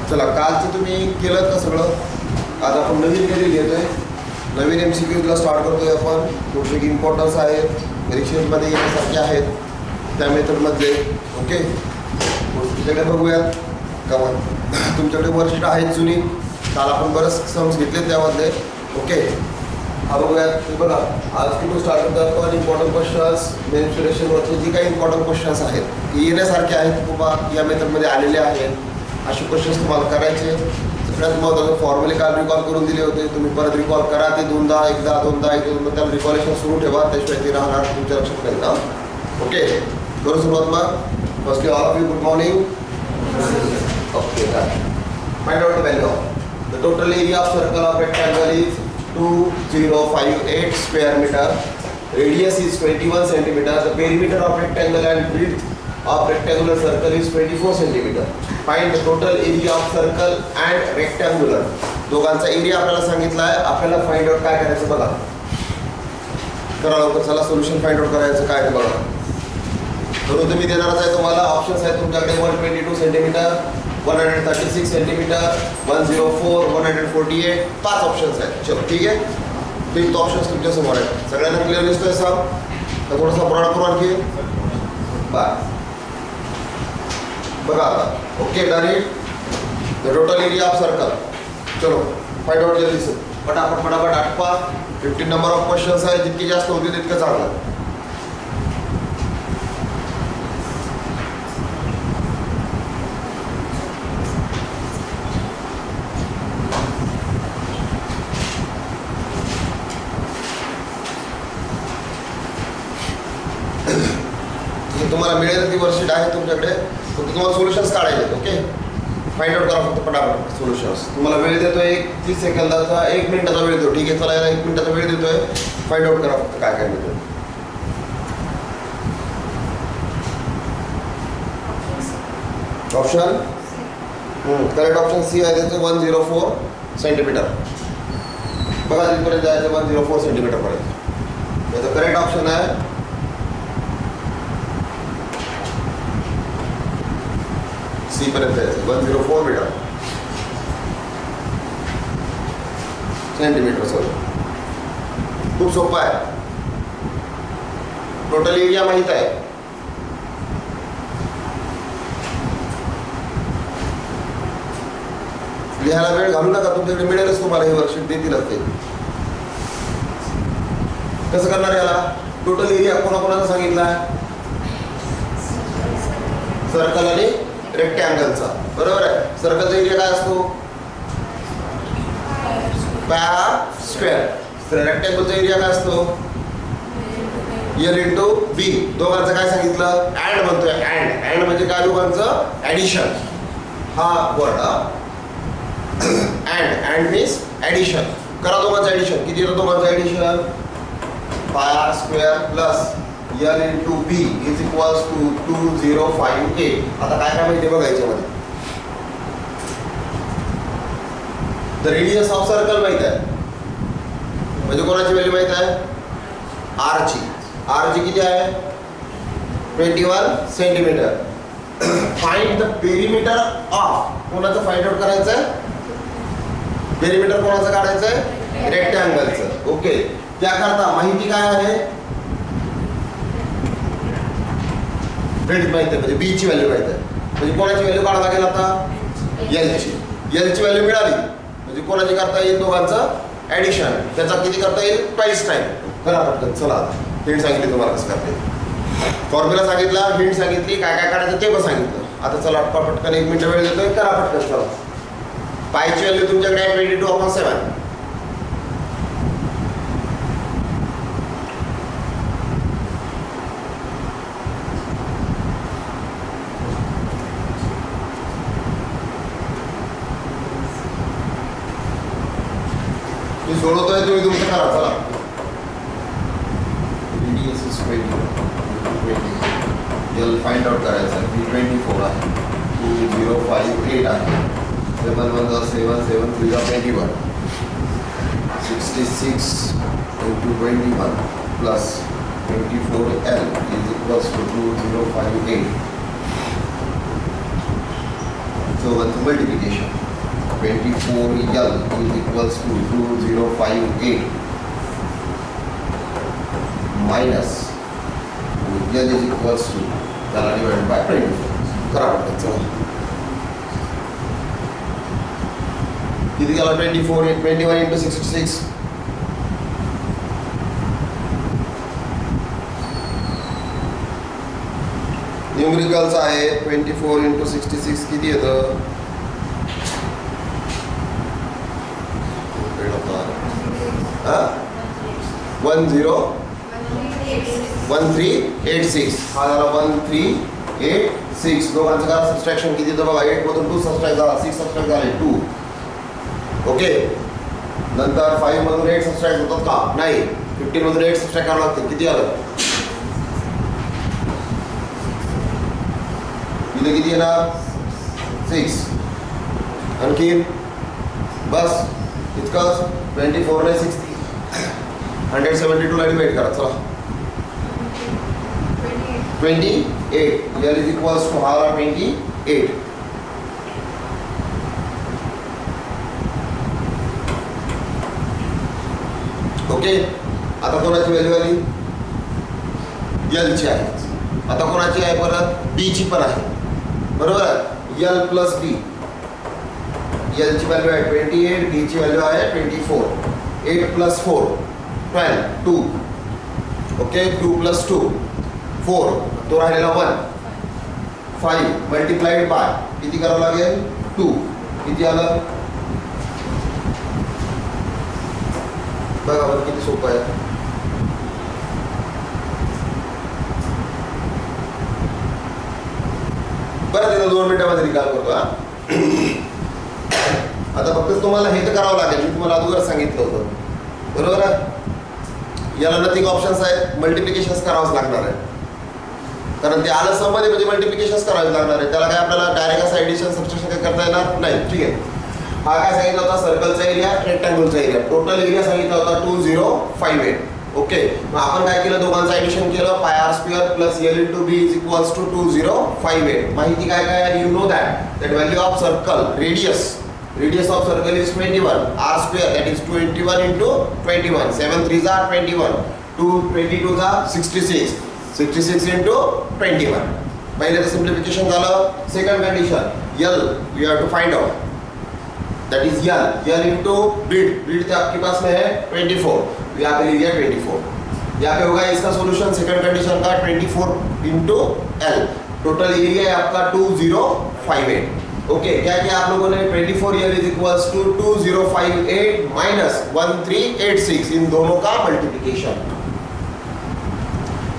चला, कालचं तुम्ही केलं का सगळं? आज आपण नवीन कधी लिहितोय, नवीन MCQला स्टार्ट करतोय आपण. थोडेसे इम्पॉर्टन्स आहेत, परीक्षेमध्ये येण्यासारखे आहेत त्या मेथडमधले. ओके, तुमच्याकडे बघूयात का तुमच्याकडे वर्कशीट आहेत जुनी. काल आपण बरेच सम्स घेतले त्यामध्ये. ओके, हा बघूयात. बघा, आज कुठून स्टार्ट करतो आपण इम्पॉर्टंट क्वेश्चन्स. मेन्स्ट्रुएशनवरचे जी काही इम्पॉर्टंट क्वेश्चन्स आहेत येण्यासारखे आहेत किंवा या मेथडमध्ये आलेले आहेत, असे क्वेश्चन्स तुम्हाला करायचे. सगळ्यात महत्त्वाचं फॉर्मली काल रिकॉल करून दिले होते, तुम्ही परत रिकॉल करा ते दोनदा, एकदा त्याला रिकॉलेशन सुरू ठेवा, त्याशिवाय ते राहणार तुमच्या लक्षात नाही ना. ओके, करू सुरुवात मग. Firstly all of you good morning. Okay, find out the value of the total area of circle of rectangle is 2058 square meter. Radius is 21 centimeter. The perimeter of rectangle and width of rectangular circle is 24 centimeter. Find the total area of circle and rectangular. दोघांचा area आपल्याला सांगितला आहे. आपल्याला find out काय करायचं बघा. करा लवकर, चला सोल्युशन फाइंड आउट करायचं काय ते बघा. तर तुम्ही देणारच आहे तुम्हाला. ऑप्शन्स आहेत तुमच्याकडे 122 सेंटीमीटर, 136 सेंटीमीटर, 104, 148, 5 ऑप्शन्स आहेत. चलो ठीक आहे, 5th ऑप्शन्स तुमच्या समोर आहेत. सगळ्यांना क्लिअर दिसतोय सब? तर थोडासा पुराणा करू आणखी. बघा आता. Okay, done it. The total area of circle. चलो फाइंड आउट जल्दी से, फटाफट आठवा. 15 नंबर ऑफ क्वेश्चन्स आहे, जितके जास्त होतील तितकं चांगलं. तुम्हाला मिळेल ती वर्कशीट आहे तुमच्याकडे, फक्त तुम्हाला सोल्युशन्स काढायचे. ओके, फाइंड आउट करा फक्त पटापट सोल्युशन्स. तुम्हाला वेळ देतोय 30 सेकंदाचा, 1 मिनिटाचा वेळ देतो. ठीक आहे, चला याला 1 मिनिटाचा वेळ देतोय. फाइंड आउट करा फक्त काय मिळतं. ऑप्शन करेक्ट ऑप्शन सी आहे त्याचं 104 सेंटीमीटर. बघा तिथपर्यंत जायचं 104 सेंटीमीटर पर्यंत. याचं करेक्ट ऑप्शन आहे सी पर्यंत जायचं 104 मीटर सेंटीमीटर. सर खूप सोपं आहे. टोटल एरिया माहित आहे. लिहायला वेळ घालू नका, तुमच्याकडे मिळेलच तुम्हाला हे वर्कशीट देतीलच ते. कसं करणार याला? टोटल एरिया कोणाकोणाचा सांगितला आहे? सर्कल आणि रेक्टँगलचा. बरोबर आहे. सर्कलचा एरिया काय असतो? Pi square. रेक्टँगलचा एरिया काय असतो? L इंटू बी. दोघांचं काय सांगितलं? ऍड म्हणतोय. ऍड म्हणजे काय? दोघांचं ऍडिशन. हा वर्ड ऍड मीन्स ऍडिशन. करा दोघांचं ऍडिशन. किती येतं दोघांचं addition? Pi square plus L into B is equals to 2058. आता काय काय माहिती बघा याच्यामध्ये. द रेडियस ऑफ सर्कल माहित आहे, म्हणजे कोणाची व्हॅल्यू माहित आहे? आरची. आरची किती आहे? 21 centimetre. Find the perimeter of. कोणाचं फाइंड आउट करायचं आहे? पेरिमीटर कोणाचं काढायचं आहे? रेक्टँगलचं. ओके, त्याकरता माहिती काय आहे? माहिती आहे, म्हणजे बी ची व्हॅल्यू माहिती आहे. म्हणजे कोणाची व्हॅल्यू काढायला लागेल आता? एलची. एलची व्हॅल्यू मिळाली म्हणजे कोणाची करता येईल? दोघांचं ऍडिशन. त्याचा किती करता येईल? Twice time. करा पटकन. चला आता हिंट सांगितली तुम्हाला कसं करते. फॉर्म्युला सांगितला, हिंट सांगितली, काय काय काढायचं ते पण सांगितलं. आता चला पटकन 1 मिनिट वेळ देतोय. करा पटकन. चला, पायची व्हॅल्यू तुमच्याकडे आहे 22/7. मी सोडवतोय, तुम्ही तुमचं करा. चला, radius is 20. L find out करायचं आहे. 24 आहे, 2058 आहे. 7 1 7 7 3 21. 66 into 21 plus 24L is equals to 2058. So दोघांचं multiplication 24L is equals to 2058 minus L is equals to त्याला डिवाइड बाय 24 करा पटकन चला किती गेला 21 into 66 न्यूमरिकल्स आहे 24 into 66 किती येतं 1386 हा झाला 1386 दोघांचं करा सबट्रॅक्शन किती येतं बघा 8 मधून 2 सबट्रॅक्ट झाला 6 सबट्रॅक्ट झाले 2 ओके नंतर 5 मधून 8 सबट्रॅक्ट होतात का नाही 15 मधून 8 सबट्रॅक्ट करावं लागते किती आलं इथे किती येणार 6 आणखी बस इतकंच 24 ने 60 172 ला डिवाइड करा चला 28 L is equals to हा 28 ओके आता कोणाची व्हॅल्यू आली L ची आहे आता कोणाची आहे परत B ची पण आहे बरोबर L प्लस B L ची व्हॅल्यू आहे 28 B ची व्हॅल्यू आहे 24 8 प्लस 4 12 2 ओके 2 प्लस 2 4 तो राहिलेला 1 5 मल्टिप्लाइड बाय किती करावं लागेल 2 किती आलं बघा बरं किती सोपं आहे बरं तिथं 2 मिनिटांमध्ये निकाल करतो हा आता फक्त तुम्हाला हे तर करावं लागेल मी तुम्हाला अगोदर सांगितलं होतं बरोबर आहे याला नथिंग ऑप्शन्स आहेत मल्टिप्लिकेशन्स करावंच लागणार आहे कारण ते आलं सममध्ये म्हणजे मल्टिप्लिकेशन्स करावे लागणार आहे त्याला काय आपल्याला डायरेक्ट असं ॲडिशन सबट्रॅक्शन काय करता येणार नाही ठीक आहे हा काय सांगितलं होता सर्कलचा एरिया रेक्टँगलचा एरिया टोटल एरिया सांगितला होता 2058 ओके मग आपण काय केलं दोघांचं ॲडिशन केलं pi R square plus L into B is equals to 2058 माहिती काय काय you know that value of circle radius of circle is 21 r square that is 21 into 21 7 3s are 21 2 22s are 66 66 into 21 पहिले तर simplification झालं second condition L we have to find out that is L into breadth तो आपके pass में है 24 यहाँ पे लिया 24 यहाँ पे होगा इसका सॉल्यूशन सेकंड कंडीशन का 24 into L टोटल एरिया है आपका 2058 ओके क्या क्या आप लोगों ने 24 L is equals to 2058 minus 1386 इन दोनों का multiplication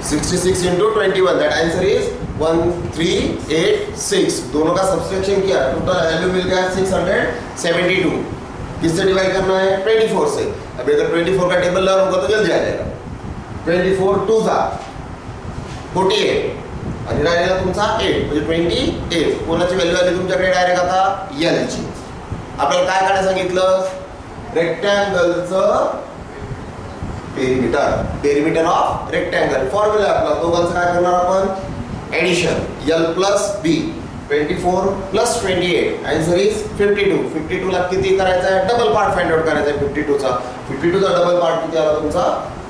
66 into 21 that answer is 1386 दोनों का सब्सट्रैक्शन किया टोटल वैल्यू मिल गया 672 किससे डिवाइड करना है 24 से अब अगर 24 का टेबल लर्न होगा तो जल्दी आ जाएगा 24 2 जा 48 आणि राहिलेला तुमचा 8 म्हणजे 28 कोणाची व्हॅल्यू आली तुमच्याकडे डायरेक्ट आता L ची आपल्याला काय करायला सांगितलं रेक्टँगलचं पेरिमीटर ऑफ रेक्टँगल फॉर्म्युला आपला दोघांचं काय करणार आपण addition L plus B 24 plus 28 answer is 52 ला किती करायचं आहे डबल पार्ट फाइंड आउट करायचा आहे 52 चा डबल पार्ट किती आला तुमचा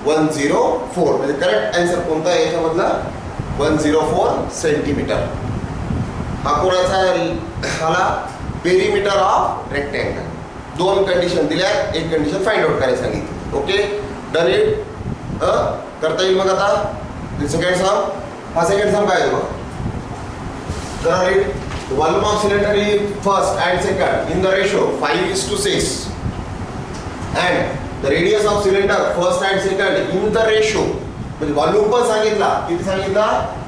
104 म्हणजे करेक्ट आन्सर कोणता आहे याच्यामधला 104 सेंटीमीटर हा कोणाचा आला पेरिमीटर ऑफ रेक्टँगल दोन कंडिशन दिल्या एक कंडिशन फाइंड आउट करायला सांगितली ओके डन इट करता येईल मग आता सेकंड सम हा सेकंड सम काय आहे बघ करा it volume of cylinder is first end second in the ratio 5:6 and the radius of cylinder first and second in the ratio म्हणजे व्हॉल्यूम पण सांगितला किती सांगितला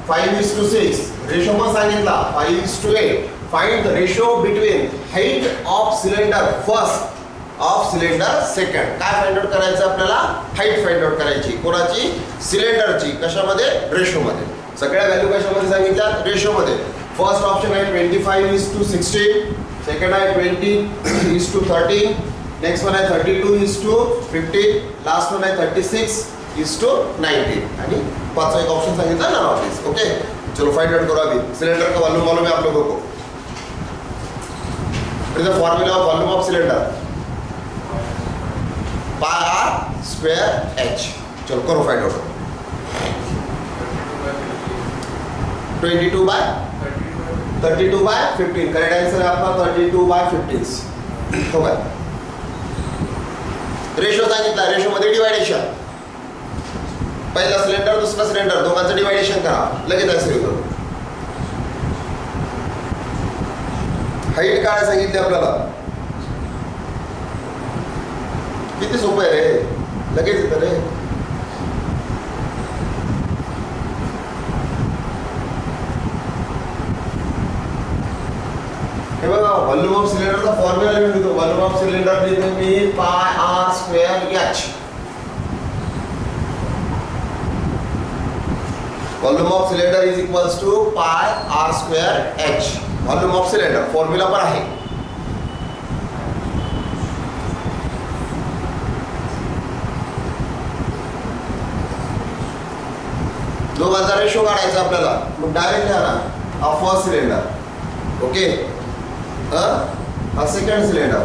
5:6 रेशो पण सांगितला 5:8 find the ratio between height of cylinder first of cylinder second काय find out करायचं आपल्याला हाइट फाइंड आउट करायची कोणाची सिलेंडरची कशामध्ये रेशो मध्ये सगळ्या व्हॅल्यू कशामध्ये सांगितल्या रेशो मध्ये फर्स्ट ऑप्शन आहे 25:16 सेकंड आहे 20:13 नेक्स्ट वन आहे 32:15 लास्ट वन आहे 36:19 आणि पांचवा एक ऑप्शन सांगितला ना ऑफिस ओके चलो फाइंड आउट करो अभी सिलेंडर का वॉल्यूम मालूम है आप लोगों को What is the formula of volume of cylinder? Pi r square h. चलो करो find out. 22 by 15. Correct answer है आपका 32 by 15. हो गया. रेशो सांगितला, रेशो मध्ये डिवायडेशन. पहिला सिलेंडर दुसरा सिलेंडर दोघांचं डिवायडेशन करा, लगेच आन्सर येतो. हाईट काय सांगितले आपल्याला, किती सोपं आहे रे, लगेच येतं रे. हे बघा व्हॉल्यूम ऑफ सिलेंडरचा फॉर्म्युला लिहून देतो. व्हॉल्यूम ऑफ सिलेंडर लिहितो मी pi R square H. Volume of cylinder is equals to pi R square H. Volume of cylinder formula पण आहे. दोघांचा रेशो काढायचा आपल्याला, मग डायरेक्ट लिहा ना. हा फर्स्ट सिलेंडर, ओके, हा सेकंड सिलेंडर.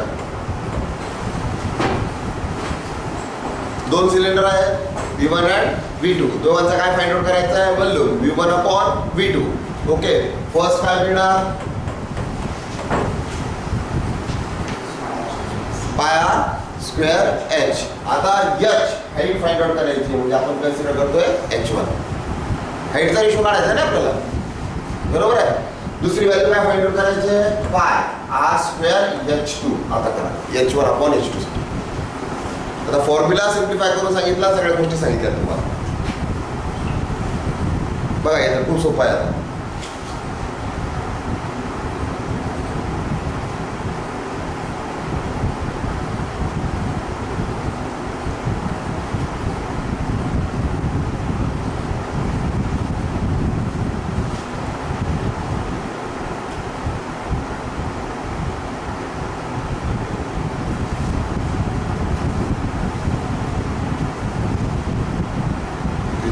दोन सिलेंडर आहेत V1 and V2. दोघांचा काय फाइंड आउट करायचा आहे, volume V1 upon V2. Okay, first काय मिळणार, पाय आर स्क्वेअर एच. आता एच हाईट फाइंड आउट करायची, म्हणजे आपण कन्सिडर करतोय H1. हाईटचा रेशो काढायचा ना आपल्याला, बरोबर आहे. दुसरी व्हॅल्यू काय फाइंड आउट करायची, पाय आर स्क्वेअर H2. आता करा H1 upon H2. आता फॉर्म्युला सिम्प्लिफाय करून सांगितला, सगळ्या गोष्टी सांगितल्या तुम्हाला. बघा याचा खूप सोपा आहे.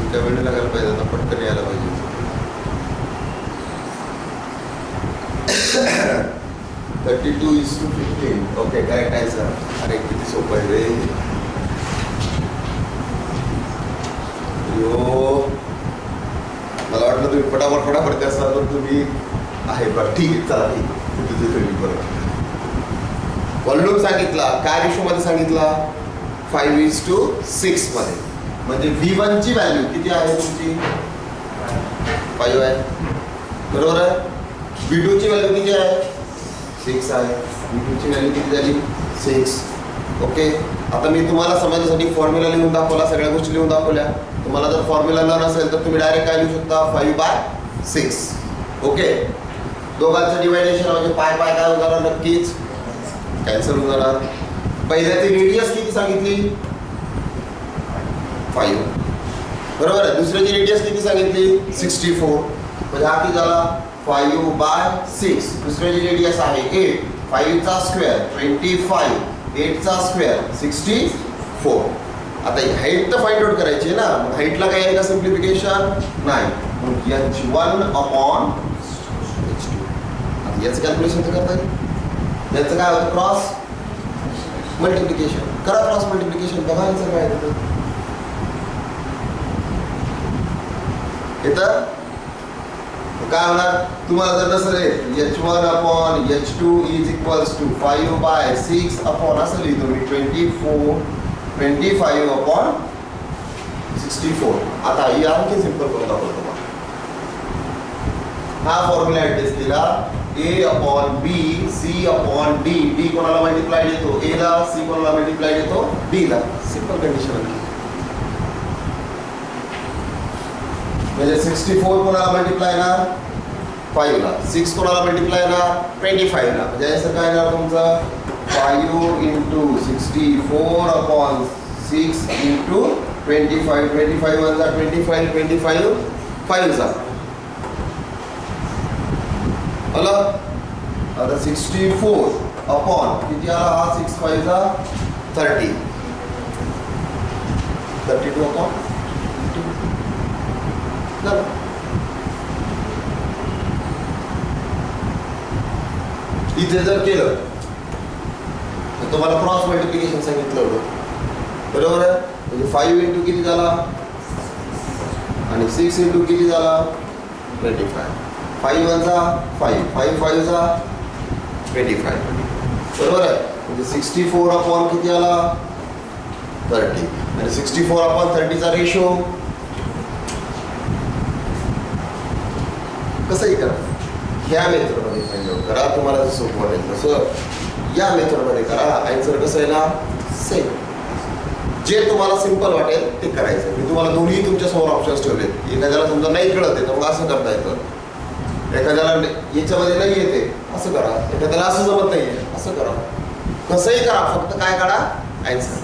आता वेळ लागायला पाहिजे, आता पटकन यायला पाहिजे. 32:15. Okay, correct answer. अरे किती सोपं आहे रे. मला वाटलं तुम्ही फटाफट पडते असणार, पण तुम्ही आहे बरं. ठीक आहे, चला ठीक आहे. बरोबर. व्हॉल्यूम सांगितला, काय रेशो मध्ये सांगितला, 5:6 मध्ये. म्हणजे V1 ची व्हॅल्यू किती आहे तुमची, 5 आहे, बरोबर आहे. V2 ची व्हॅल्यू किती आहे, 6 आहे. V2 ची व्हॅल्यू किती झाली, 6. ओके, आता मी तुम्हाला समजण्यासाठी फॉर्म्युला लिहून दाखवला, सगळ्या गोष्टी लिहून दाखवल्या. तुम्हाला जर फॉर्म्युला न नसेल तर तुम्ही डायरेक्ट काय लिहू शकता, 5/6. ओके, दोघांचं डिवायडेशन म्हणजे पाय पाय काय होणार, नक्कीच कॅन्सल होऊन जाणार. पहिल्याची रेडियस किती सांगितली, 5, बरोबर आहे. दुसऱ्याची रेडियस किती सांगितली, 64. म्हणजे हा किती झाला, 5/6. दुसऱ्याची रेडियस आहे 8. 5 चा स्क्वेअर 25, 8 चा स्क्वेअर 64. आता हाईट तर फाइंड आउट करायची आहे ना, मग हाईटला काय आहे का सिम्प्लिफिकेशन नाही. मग H1 upon H2. आता याचं कॅल्क्युलेशन तर करता येईल. याचं काय होतं, क्रॉस मल्टिप्लिकेशन करा. क्रॉस मल्टिप्लिकेशन बघा याचं काय आहे. इथं काय होणार, तुम्हाला जर नसेल H1 upon H2 is equals to 5/6 upon असं लिहितो मी 25 upon 64. आता ही आणखी सिंपल करून दाखवतो तुम्हाला. हा फॉर्म्युला ऍड्रेस दिला, A upon B, C upon D. D कोणाला मल्टिप्लाय देतो, A ला, C कोणाला मल्टिप्लाय देतो, D ला. Simple condition. म्हणजे 64 कोणाला मल्टिप्लाय ना 5 ला, 6 कोणाला मल्टिप्लाय ना 25 ला. म्हणजे असं काय येणार तुमचं, 5 into 64 upon 6 into 25. 25 1 जा 25, 25 5 जा. हॅलो, आता 64 अपॉन किती आला, हा 6 5 जा 30. 32 अपॉन इथे जर केलं तुम्हाला क्रॉस मल्टिप्लिकेशन सांगितलं होतं, बरोबर आहे. म्हणजे 5 इंटू किती झाला आणि 6 इंटू किती झाला 25. 5 वनचा 5, 5 5 25, बरोबर आहे. म्हणजे 64 अपॉन किती आला 30 आणि 64 अपॉन 30 चा रेशो कसंही करा, ह्या मेथडमध्ये फाइंड आउट करा. तुम्हाला जसं सोपं वाटेल तसं या मेथडमध्ये करा. आन्सर कसं आहे ना सेम. जे तुम्हाला सिंपल वाटेल ते करायचं. मी तुम्हाला दोन्ही तुमच्या समोर ऑप्शन्स ठेवलेत. एखाद्याला समजा नाही कळत आहे तर मग असं करता येतं, एखाद्याला याच्यामध्ये नाही येते असं करा, एखाद्याला असं जमत नाही आहे असं करा. कसंही करा, फक्त काय काढा answer.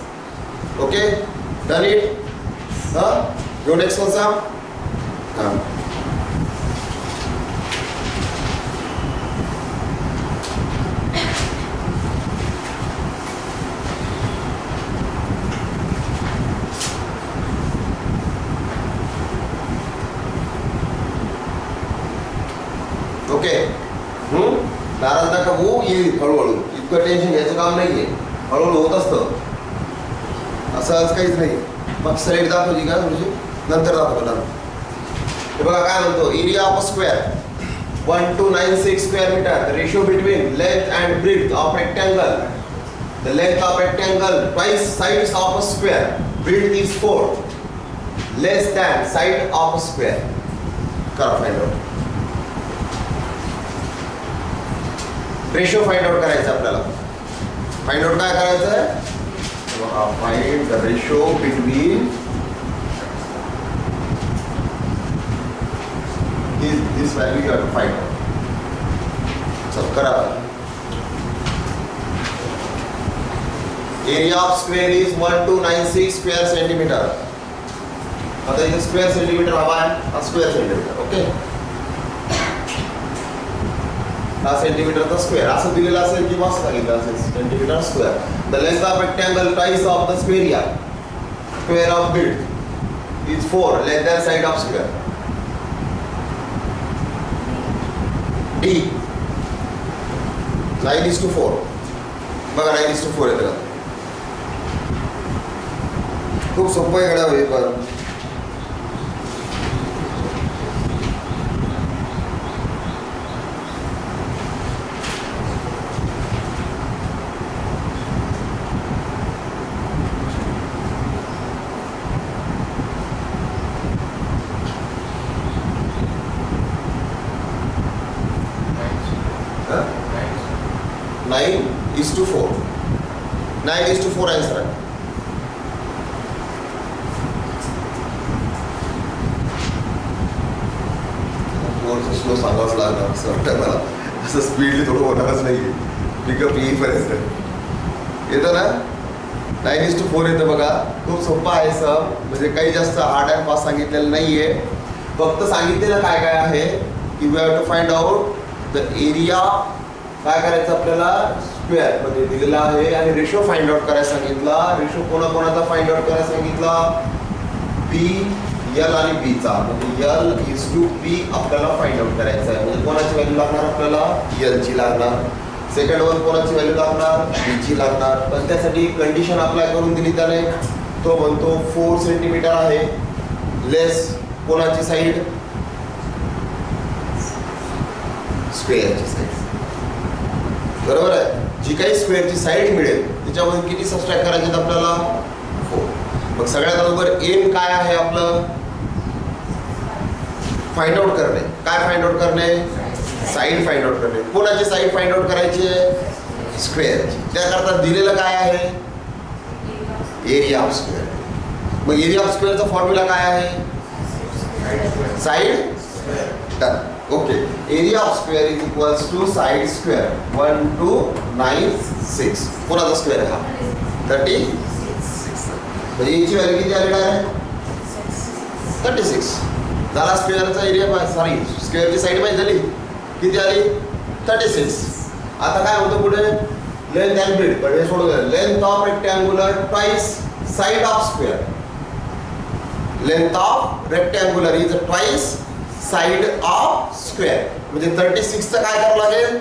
Okay, done it. Yo next one sum. हां, ओके. नाराज नका होऊ, येईल हळूहळू. इतकं टेन्शन घ्यायचं काम नाहीये, हळूहळू होत असतं, असं आज काहीच नाही. मग स्लाइड दाखवली का तुझी, नंतर दाखवतो ना. हे बघा काय म्हणतो, area of square 1296 square metre. The ratio between length and breadth of rectangle. The length of rectangle twice sides of a square. Breadth is 4 less than side of a square. करा find out. Ratio find out करायचं आपल्याला. Find out काय करायचं आहे, find the ratio between this value you have to find out. चल करा. Area of square is 1296 square centimetre. आता इथे स्क्वेअर सेंटीमीटर हवा आहे, हा स्क्वेअर सेंटीमीटर. ओके, हा सेंटीमीटरचा स्क्वेअर असं दिलेलं असेल किंवा सांगितलं असेल centimetre square. The length of rectangle twice of the square area. Square of breadth is 4 less than side of square. D 9:4. बघा 9:4 येतं. खूप सोपं आहे गड्या हे पण. Huh? 9:4. 9:4 आन्सर आहे. स्लो सांगावंच लागणार असं वाटतं मला. असं स्पीडली थोडं होणारच नाही आहे. पिकअप येईपर्यंत येतं ना. 9:4 येतं बघा. खूप सोपं आहे सर. म्हणजे काही जास्त हार्ड अँड फास्ट सांगितलेलं नाही आहे. फक्त सांगितलेलं काय काय आहे की we have to find out the area. काय करायचं आपल्याला, स्क्वेअर मध्ये दिलेला आहे आणि रेशो फाइंड आउट करायला सांगितला. रेशो कोणाकोणाचा फाइंड आउट करायला सांगितला, बी एल आणि बी चा. म्हणजे एल इज टू बी आपल्याला फाइंड आउट करायचं आहे. म्हणजे कोणाची व्हॅल्यू लागणार आपल्याला, एल ची लागणार. सेकंड वन कोणाची व्हॅल्यू लागणार, बी ची लागणार. पण त्यासाठी कंडिशन अप्लाय करून दिली त्याने. तो म्हणतो 4 सेंटीमीटर आहे लेस कोणाची साईड, स्क्वेअरची साईड. बरोबर आहे. जी काही स्क्वेअरची साईड मिळेल त्याच्यामध्ये किती सबट्रॅक्ट करायचे आपल्याला, 4. मग सगळ्यात अगोदर एम काय आहे आपलं, फाइंड आउट करणे. काय फाइंड आउट करणे, साईड फाइंड आउट करणे. कोणाची साईड फाइंड आउट करायची आहे, स्क्वेअरची. त्याकरता दिलेलं काय आहे, एरिया ऑफ स्क्वेअर. मग एरिया ऑफ स्क्वेअरचा फॉर्म्युला काय आहे, side. Done. Okay, area of square is equals to side square. 1296 कोणाचा स्क्वेअर आहे हा, 36. म्हणजे याची व्हॅल्यू किती आली आहे, 36. झाला स्क्वेअरचा एरिया. सॉरी, स्क्वेअरची साईड माहिती झाली किती आली, 36. आता काय होतं पुढे, लेंथ अँड ब्रेड्थ. पण हे सोडून length of rectangular twice side of square. Length of rectangular is twice side of square. म्हणजे 36चं काय करावं लागेल,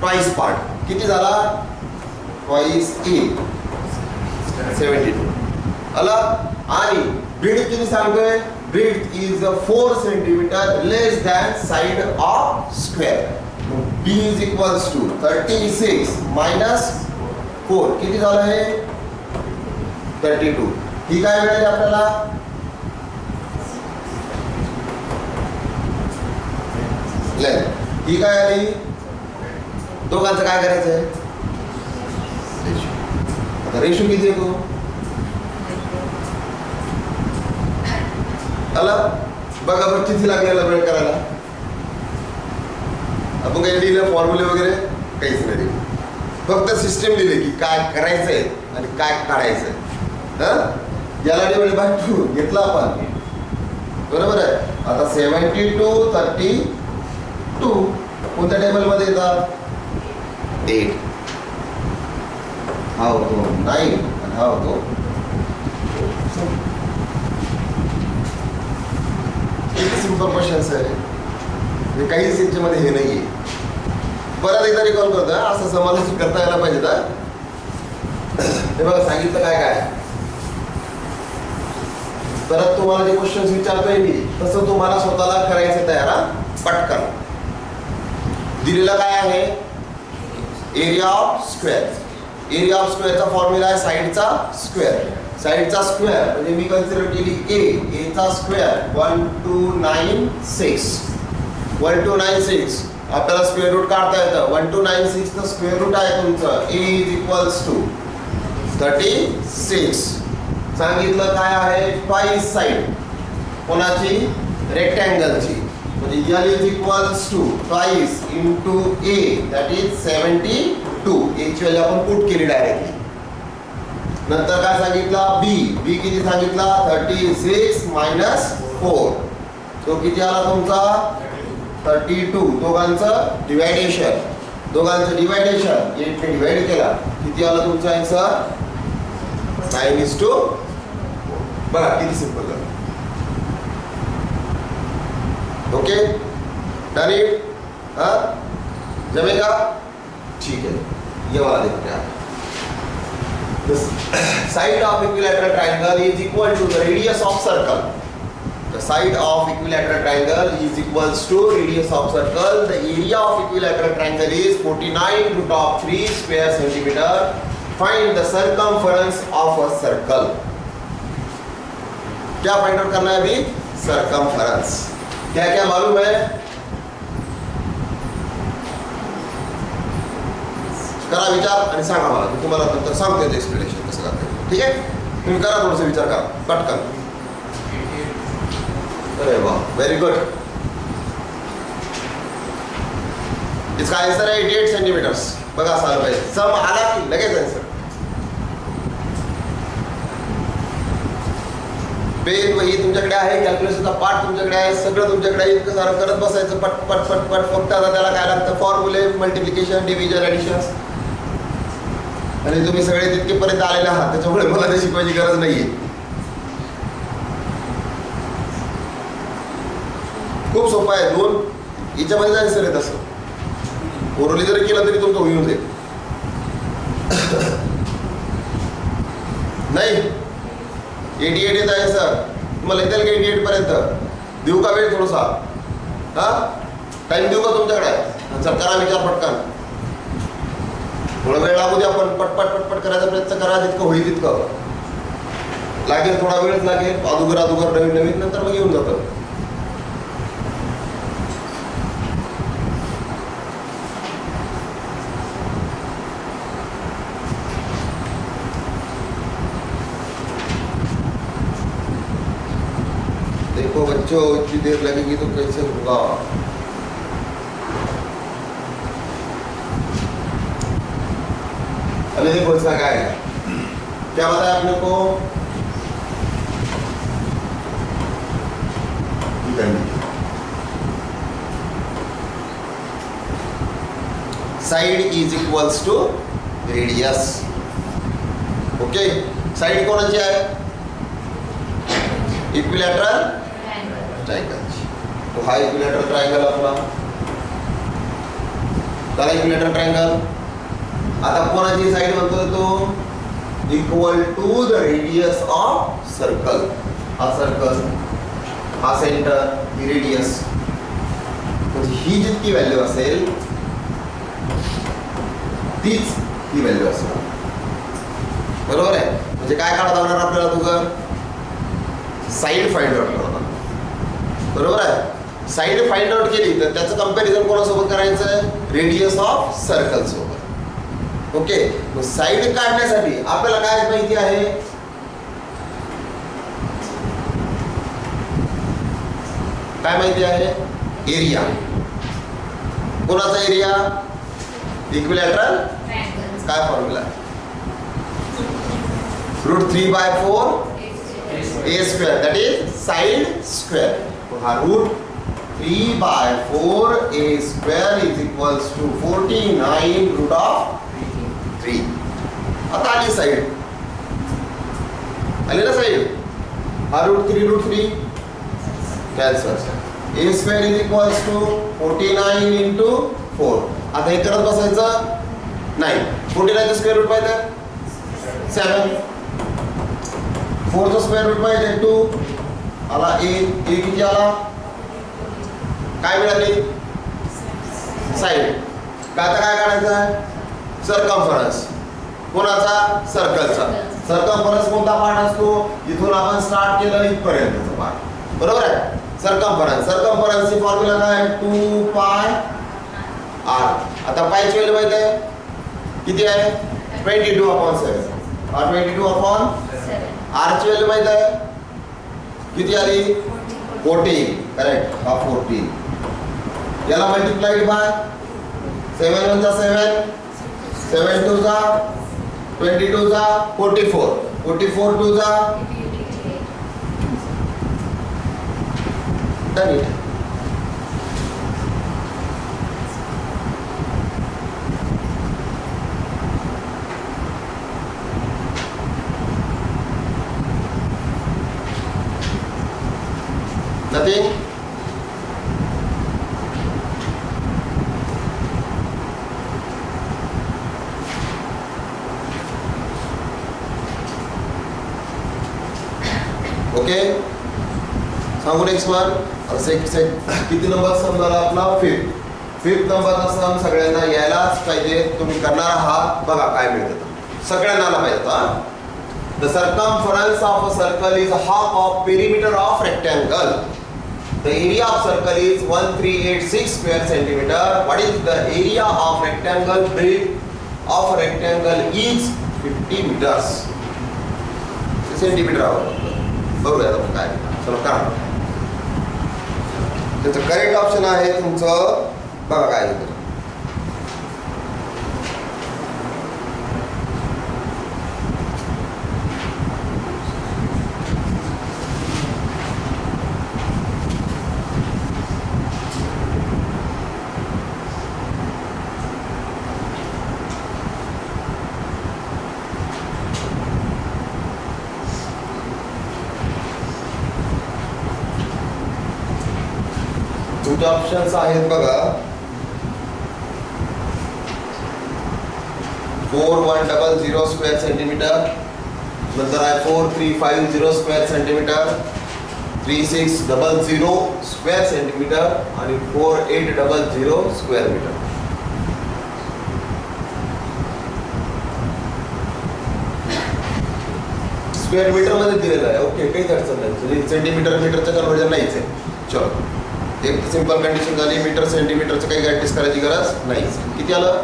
ट्वाइस पार्ट. किती झाला, ट्वाइस ए 72 आला. आणि ब्रेड किती सांगतोय, breadth is 4 centimetre less than side of square. b is equals to 36 minus 4 किती झालं हे 32. ही काय मिळाली आपल्याला, ही काय आली. दोघांचं काय करायचंय, आता रेशो किती येतो आला बघा बरं किती लागलेला वेळ करायला. आपण काही लिहिलं फॉर्म्युले वगैरे काहीच नाही, फक्त सिस्टीम लिहिली की काय करायचंय आणि काय काढायचंय. याला डिवाइड बाय 2 घेतला आपण, बरोबर आहे. आता 72 32 कोणत्या टेबल मध्ये येतात, 8 हा होतो 9 आणि हा होतो. किती सिंपल क्वेश्चन्स आहे, काहीच याच्यामध्ये हे नाहीये. परत एकदा रिकॉल करतो, असं समालोचन करता यायला पाहिजे. हे बघा सांगितलं काय काय, परत तुम्हाला जे क्वेश्चन्स विचारतोय मी तसं तुम्हाला स्वतःला करायचं तयार. पटकन दिलेलं काय आहे, area of square. Area of स्क्वेअरचा फॉर्म्युला आहे साइडचा स्क्वेअर. साइडचा स्क्वेअर म्हणजे मी कन्सिडर केली ए चा स्क्वेअर 1296. 1296 आपल्याला स्क्वेअर रूट काढता येतं. 1296 चं स्क्वेअर रूट आहे तुमचं ए इज इक्वल्स टू 36. सांगितलं काय आहे, ट्वाइस साइड कोणाची, रेक्टँगलची, म्हणजे L is equals to twice into A that is 72. याची व्हॅल्यू आपण पुट केली डायरेक्टली. नंतर काय सांगितलं, बी किती सांगितला 36 मायनस 4 तो किती आला तुमचा 32. दोघांचं डिवायडेशन 8 ने डिवाइड केला किती आला तुमचा आन्सर 9:2. बघा किती सिंपल झालं. Okay done it. जमेगा, ठीक है. ये वाला देखते हैं. The side of equilateral triangle is equal to the radius of circle. The side of equilateral triangle is equals to radius of circle. The area of equilateral triangle is 49√3 square centimeter. Find the circumference of a circle. क्या find out करना है अभी, circumference. क्या क्या मालूम है, करा विचार आणि सांगा मला. मी तुम्हाला नंतर सांगतो एक्सप्लेनेशन कसं करते. ठीक आहे, तुम्ही करा थोडंसं विचार करा पटकन. अरे वाह, व्हेरी गुड. इसका आंसर है 88 सेंटीमीटर्स. बघा असं पाहिजे, सम आला की लगेच आन्सर. पेन वही तुमच्याकडे आहे, कॅल्क्युलेशनचा पार्ट तुमच्याकडे आहे, सगळं तुमच्याकडे आहे. इतकं सारं करत बसायचं पट पट पट पट. फक्त आता त्याला काय लागतं, फॉर्म्युले, मल्टिप्लिकेशन, डिव्हिजन, ॲडिशन. आणि तुम्ही सगळे तितकेपर्यंत आलेले आहात, त्याच्यामुळे मला ते शिकवायची गरज नाहीये. खूप सोपं आहे. 2 याच्यामध्ये आन्सर आहे. तसं ओरली जरी केलं तरी तुमचं होऊन जाईल. नाही 88 येत आहे सर, तुम्हाला येतील का 88 पर्यंत? देऊ का वेळ थोडासा, टाइम देऊ का तुमच्याकडे? सर करा विचार पटकन, थोडा वेळ लागू दे. आपण पटपट पटपट करायचा प्रयत्न करा, जितकं होईल तितकं. लागेल थोडा वेळच लागेल, अगोदर नवीन नंतर मग येऊन जातं. देखो बच्चों, इतनी देर लगेगी तो कैसे होगा? अभी देखो इसका क्या है, क्या बताया आपने को, side is equals to radius. Okay, side कोणाची आहे? Equilateral triangle. तो हा इक्विलॅटरल ट्रायंगल आपला, त्याला इक्विलॅटरल ट्रायंगल आता कोणाची साईड म्हणतो तो equal to the radius of circle. हा सर्कल, हा सेंटर, ही रेडियस, म्हणजे ही जितकी व्हॅल्यू असेल तीच ही व्हॅल्यू असेल. बरोबर आहे. म्हणजे काय काढता होणार आपल्याला तुझं साईड फाइंड आउट करणार. बरोबर आहे. साईड फाइंड आउट केली तर त्याचं कंपॅरिझन कोणासोबत करायचं, रेडियस ऑफ सर्कल सोबत. ओके. मग साईड काढण्यासाठी आपल्याला काय माहिती आहे, काय माहिती आहे, एरिया. कोणाचा एरिया, इक्विलॅटरल. काय formula, √3/4 a square, that is side square. हा √3/4 a square is equals to 49√3. आता आली साईड, आली ना साईड. हा √3 cancel. a square is equals to 49 into 4. आता हे करत बसायचं नाही. 49 चं स्क्वेअर रूट पाहिजे 7, 4 चं स्क्वेअर रूट पाहिजे 2. आला a किती आला, काय मिळाली, साईड. आता काय काढायचं आहे, सर्कम्फरन्स. कोणाचा, सर्कलचा. सर्कम्फरन्स कोणता पार्ट असतो, इथून आपण स्टार्ट केलं इथपर्यंतचा पार्ट. बरोबर आहे. सर्कम्फरन्स, सर्कम्फरन्सची फॉर्म्युला काय, 2πr. आता पायची व्हॅल्यू माहिती आहे किती आहे, 22/7. 22/7. r ची व्हॅल्यू माहिती आहे किती आली, 14. करेक्ट. हा 14. याला multiplied by 7 1 7, 7 2 22 44, 44 2 done it. Nothing. Okay. सांगू नेक्स्ट वन. किती नंबर सम झाला आपला, फिफ्थ नंबरचा सम सगळ्यांना यायलाच पाहिजे. तुम्ही करणार आहात, बघा काय मिळतं सगळ्यांना आला पाहिजे. हा, the circumference of a circle is half of perimeter of rectangle. The area of circle is 1386 square centimeter. What is the area of rectangle? Breadth of a rectangle is 50 meters. Centimetre बघूया आपण काय. चला करा. त्याचं correct option आहे तुमचं, बघा काय आहे. तुमचे ऑप्शन्स आहेत बघा, 4100 स्क्वेअर सेंटीमीटर, नंतर आहे 4350 स्क्वेअर सेंटीमीटर, 3600 स्क्वेअर सेंटीमीटर आणि 4800 स्क्वेअर मीटर. स्क्वेअर मीटर मध्ये दिलेलं आहे. ओके, काहीच अडचण नाही. सेंटीमीटर मीटरचं कन्वर्जन नाहीच आहे. चलो, एक सिंपल कंडिशन झाली. मीटर सेंटीमीटरचं काही प्रॅक्टिस करायची गरज नाही. किती आलं,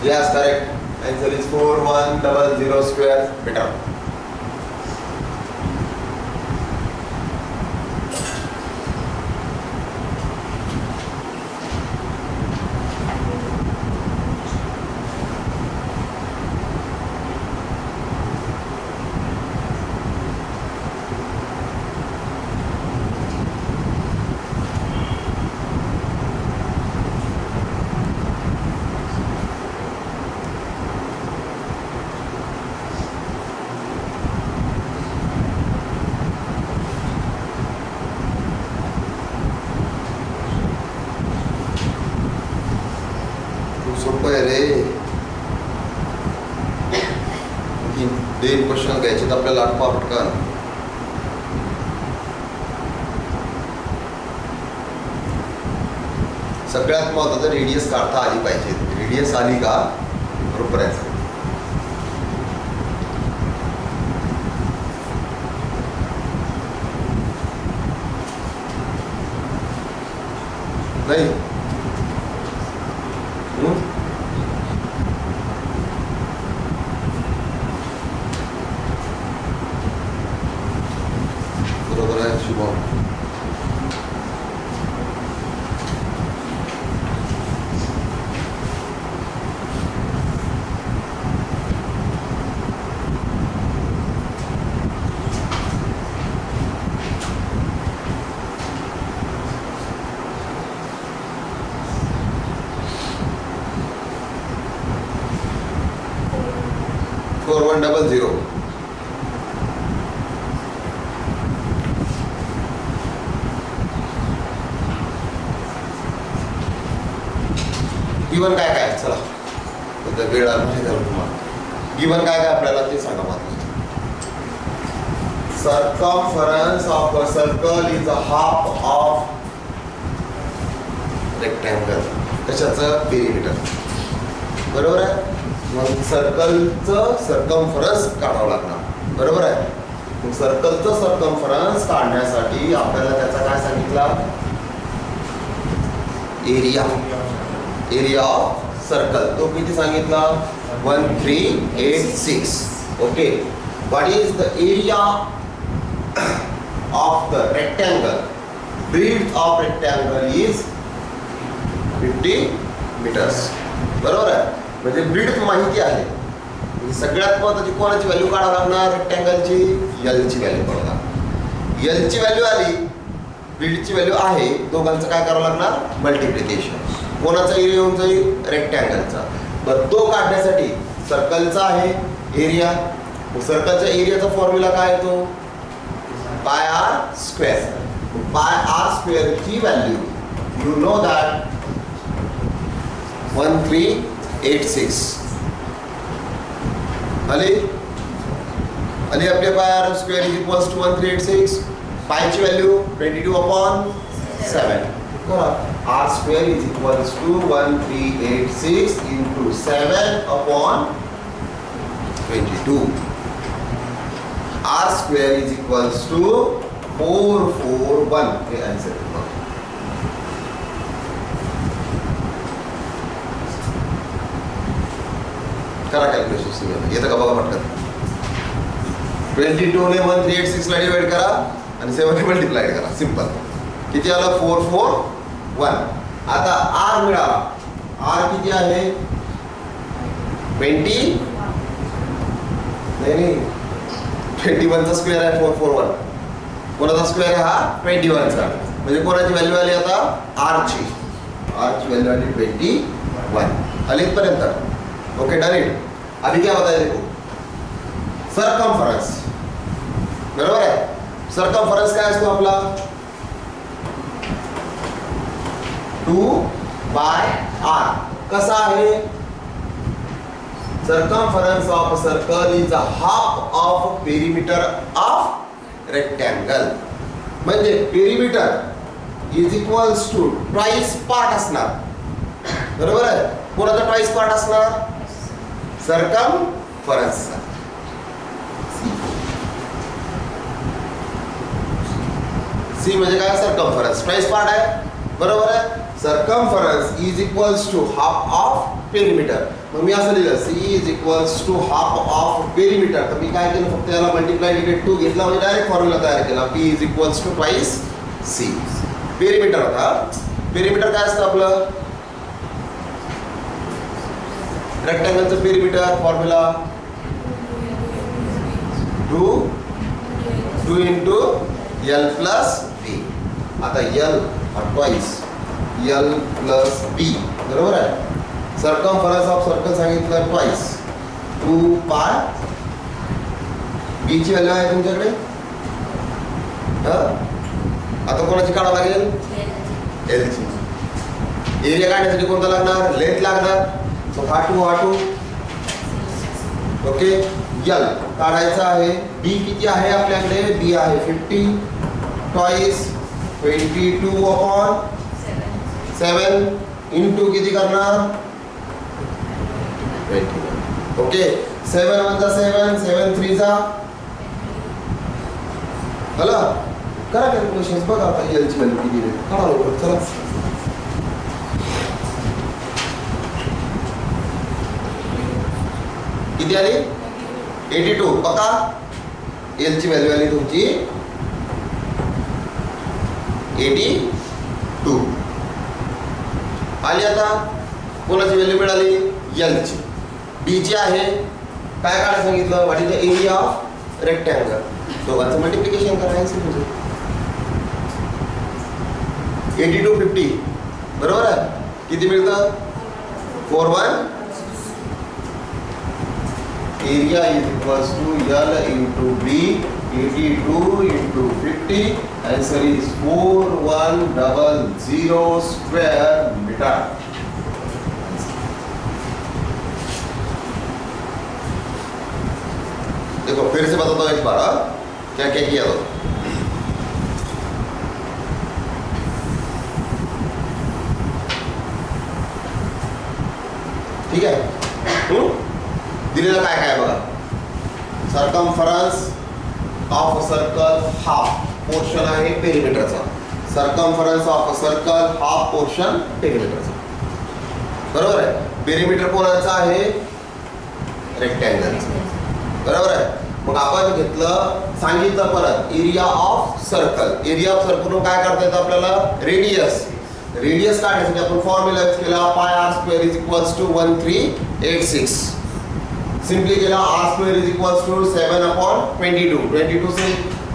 yes correct. Answer is 4100 square metre. सोपं आहे रे. 2 क्वेश्चन घ्यायचे तर आपल्याला आठवा पटकन. सगळ्यात महत्त्वाचं रेडियस काढता आली पाहिजे. रेडियस आली का बरोबर आहे. नाही बरोबर आहे शुभम. गिवन काय काय चला वेळ नाही झाला तुम्हाला. गिवन काय काय आपल्याला ते सांगा. मला circumference of a circle is a half of rectangle. कशाचं पेरिमीटर बरोबर आहे. मग सर्कलचं सर्कमफरन्स काढावं लागणार बरोबर आहे. मग सर्कलचं सर्कमफरन्स काढण्यासाठी आपल्याला त्याचा काय सांगितला एरिया. एरिया ऑफ सर्कल तो किती सांगितला 1386. Okay. What is the area of the rectangle. Breadth of rectangle is 50 metres बरोबर आहे. म्हणजे ब्रीथ माहिती आहे. सगळ्यात महत्त्वाची कोणाची व्हॅल्यू काढावं लागणार रेक्टँगलची एलची व्हॅल्यू काढावं लागणार. एलची व्हॅल्यू आली ब्रीथची व्हॅल्यू आहे दोघांचं काय करावं लागणार मल्टिप्लिकेशन. कोणाचा एरिया येऊन जाईल रेक्टँगलचा. बरं तो काढण्यासाठी सर्कलचा आहे एरिया. सर्कलच्या एरियाचा फॉर्म्युला काय येतो pi R square. Pi R स्क्वेअरची व्हॅल्यू यू नो दॅट 1386 आली. आपल्या pi R square is equals to 1386. पायची value 22/7. R square is equals to 1386 into 7/22. R square is equals to 441. हे आन्सर करा कॅल्क्युलेशन. येतं का बघा पटकन. 22 ने 1386 ला डिवाइड करा आणि 7 ने मल्टिप्लाय करा. सिंपल. किती आलं 441. आता आर मिळाला. आर किती आहे 20 नाही 21 चा स्क्वेअर आहे 441. कोणाचा स्क्वेअर आहे हा 21 चा. म्हणजे कोणाची व्हॅल्यू आली आता आर ची. आर ची व्हॅल्यू आली 21 आली इथपर्यंत. Okay done it. अभी क्या बताया देखो सर्कमफरन्स बरोबर आहे. सर्कमफरन्स काय असतो आपला 2/r. कसा आहे circumference of circle is a half of perimeter of rectangle. म्हणजे perimeter is equals to twice part असणार बरोबर आहे. कोणाचा ट्वाइस पार्ट असणार सर्कमफरन्सचा. सी म्हणजे काय सर्कमफरन्स ट्वाइस पार्ट आहे बरोबर आहे. Circumference is equals to half of perimeter. मग मी असं लिहिलं C is equals to half of perimeter. तर मी काय केलं फक्त याला मल्टिप्लाय डिवाइड 2 घेतला म्हणजे डायरेक्ट फॉर्म्युला तयार केला P is equals to twice C. Perimeter होता. पेरिमीटर काय असतं आपलं रेक्टँगलचं perimeter formula 2 into L plus B. आता L हा ट्वाइस L plus B बरोबर आहे. सर्कमफरन्स ऑफ सर्कल सांगितलं ट्वाइस 2π. B ची व्हॅल्यू आहे तुमच्याकडे. आता कोणाची काढावं लागेल L ची. एरिया काढण्यासाठी कोणता लागणार लेंथ लागणार. सो हा 2 ओके. एल काढायचा आहे. बी किती आहे आपल्याकडे? बी आहे 50 ट्वाइस 22/7 इंटू किती करणार? 21. ओके 7 1 जा 7 7 3 जा हला करा कॅल्क्युलेशन्स बघा आता एल ची व्हॅल्यू किती आहे काढा लवकर चला. किती आली? 82. बघा एल ची व्हॅल्यू आली तुमची 82 आली. आता कोणाची व्हॅल्यू मिळाली? एल ची. बी ची आहे काय काढायला सांगितलं? What is the area of rectangle. दोघांचं मल्टिप्लिकेशन करायचं तुझं 82 50 बरोबर आहे. किती मिळतं? 41. Area is equals to L into B 82 into 50. Answer is 4100 square metre. देखो फिर से बताता हूँ एक बार क्या क्या किया तो. ठीक आहे. दिलेलं काय काय बघा. Circumference of a circle half portion आहे पेरिमीटरचा. Circumference of a circle half portion पेरिमीटरचा. बरोबर आहे. पेरिमीटर कोणाचा आहे? रेक्टँगलचा. बरोबर आहे. मग आपण घेतलं सांगितलं परत area of circle. Area of circle काय करता येतं आपल्याला? रेडियस. रेडियस काढण्यासाठी आपण फॉर्म्युला यूज केला pi R square is equals to 1386. Simply केला R square is equals to 7/22. 22 से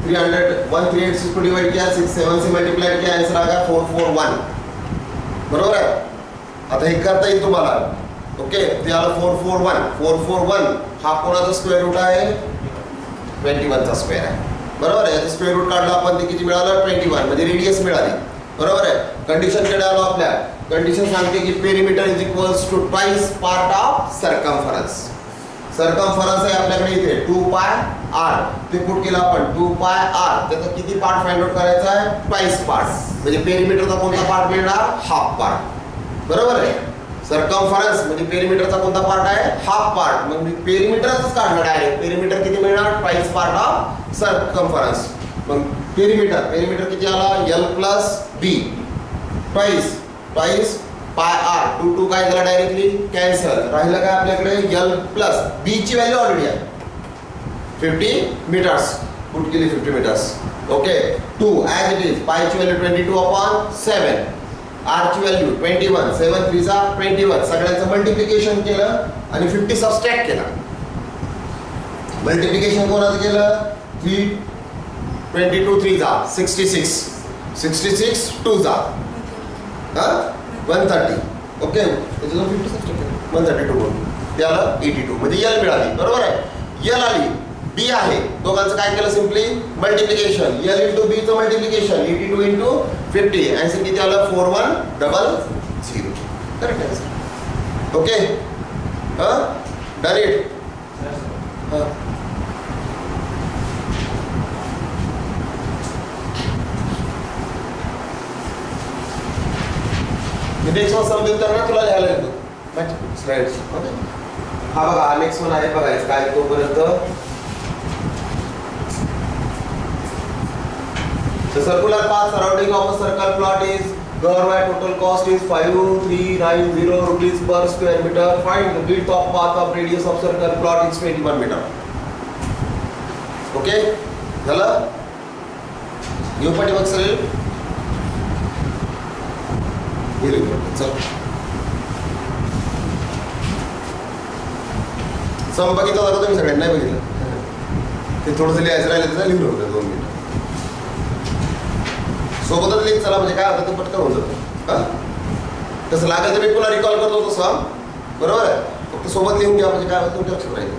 1386 को डिवाइड किया 6 7 से मल्टीप्लाई किया आंसर आ गया 441. बरोबर आहे. आता हे करता येईल तुम्हाला. ओके त्याला 441 हा कोणाचा स्क्वेअर रूट आहे? 21 चा स्क्वेअर आहे. बरोबर आहे. स्क्वेअर रूट काढला आपण ते किती मिळालं? 21 म्हणजे रेडियस मिळाली. बरोबर आहे. कंडिशन कडे आलो आपल्या. कंडिशन सांगते की perimeter is equals to twice part of circumference. Circumference आहे आपल्याकडे इथे 2 पाय आर. ते पुट केलं आपण 2 पाय आर. त्याचा किती पार्ट फाइंड आउट करायचा आहे? Twice part. म्हणजे पेरिमीटरचा कोणता पार्ट मिळणार? Half part. बरोबर आहे. सर्कमफरन्स म्हणजे पेरिमीटरचा कोणता पार्ट आहे? Half part. मग पेरिमीटरच काढणार डायरेक्ट. पेरिमीटर किती मिळणार? Twice part of circumference. मग पेरिमीटर किती आला? L plus B twice pi R 2 2 काय झाला डायरेक्टली कॅन्सल. राहिलं काय आपल्याकडे? एल प्लस बी ची व्हॅल्यू ऑलरेडी आहे 50 मीटर्स. पुट केली 50 metres. Okay 2 as it is. Pi ची व्हॅल्यू 22/7. आर ची व्हॅल्यू 21 7 3 जा 21. सगळ्यांचं मल्टिप्लिकेशन केलं आणि 50 सबस्ट्रॅक्ट केला. मल्टिप्लिकेशन कोणाचं केलं? 3 22 3 जा 66 66 2 जा 130. ओके त्याच्यातून 50 सबस्ट्रॅक्ट केलं 132 म्हणून त्याला 82 म्हणजे एल मिळाली. बरोबर आहे. एल आली. बी आहे. दोघांचं काय केलं? Simply multiplication. एल इंटू बी चं मल्टिप्लिकेशन 82 इंटू 50. आन्सर किती आलं? 4100. Correct answer. Okay done it. Next one समजेल तर ना तुला लिहायला येतो स्लाइड्स. ओके हा बघा हा नेक्स्ट वन आहे. बघायचं काय तोपर्यंत. The circular path surrounding of a circle plot is governed by total cost is 5390 rupees per square meter. Find the width of path of radius of circle plot is 21 meter. Okay झालं. येऊ पाठीमाग सरेल चल. सम बघितलं होतं तुम्ही सगळ्यांना? नाही बघितलं. ते थोडंसं लिहायचं राहिलं तर लिहिलं होतं 2 मिनिट सोबतच लिहित चला म्हणजे काय होतं ते पटकन होऊन जातं. तसं लागेल तर मी पुन्हा रिकॉल करतो तसं. बरोबर आहे. फक्त सोबत लिहून घ्या म्हणजे काय होतं तुमच्या लक्षात राहील.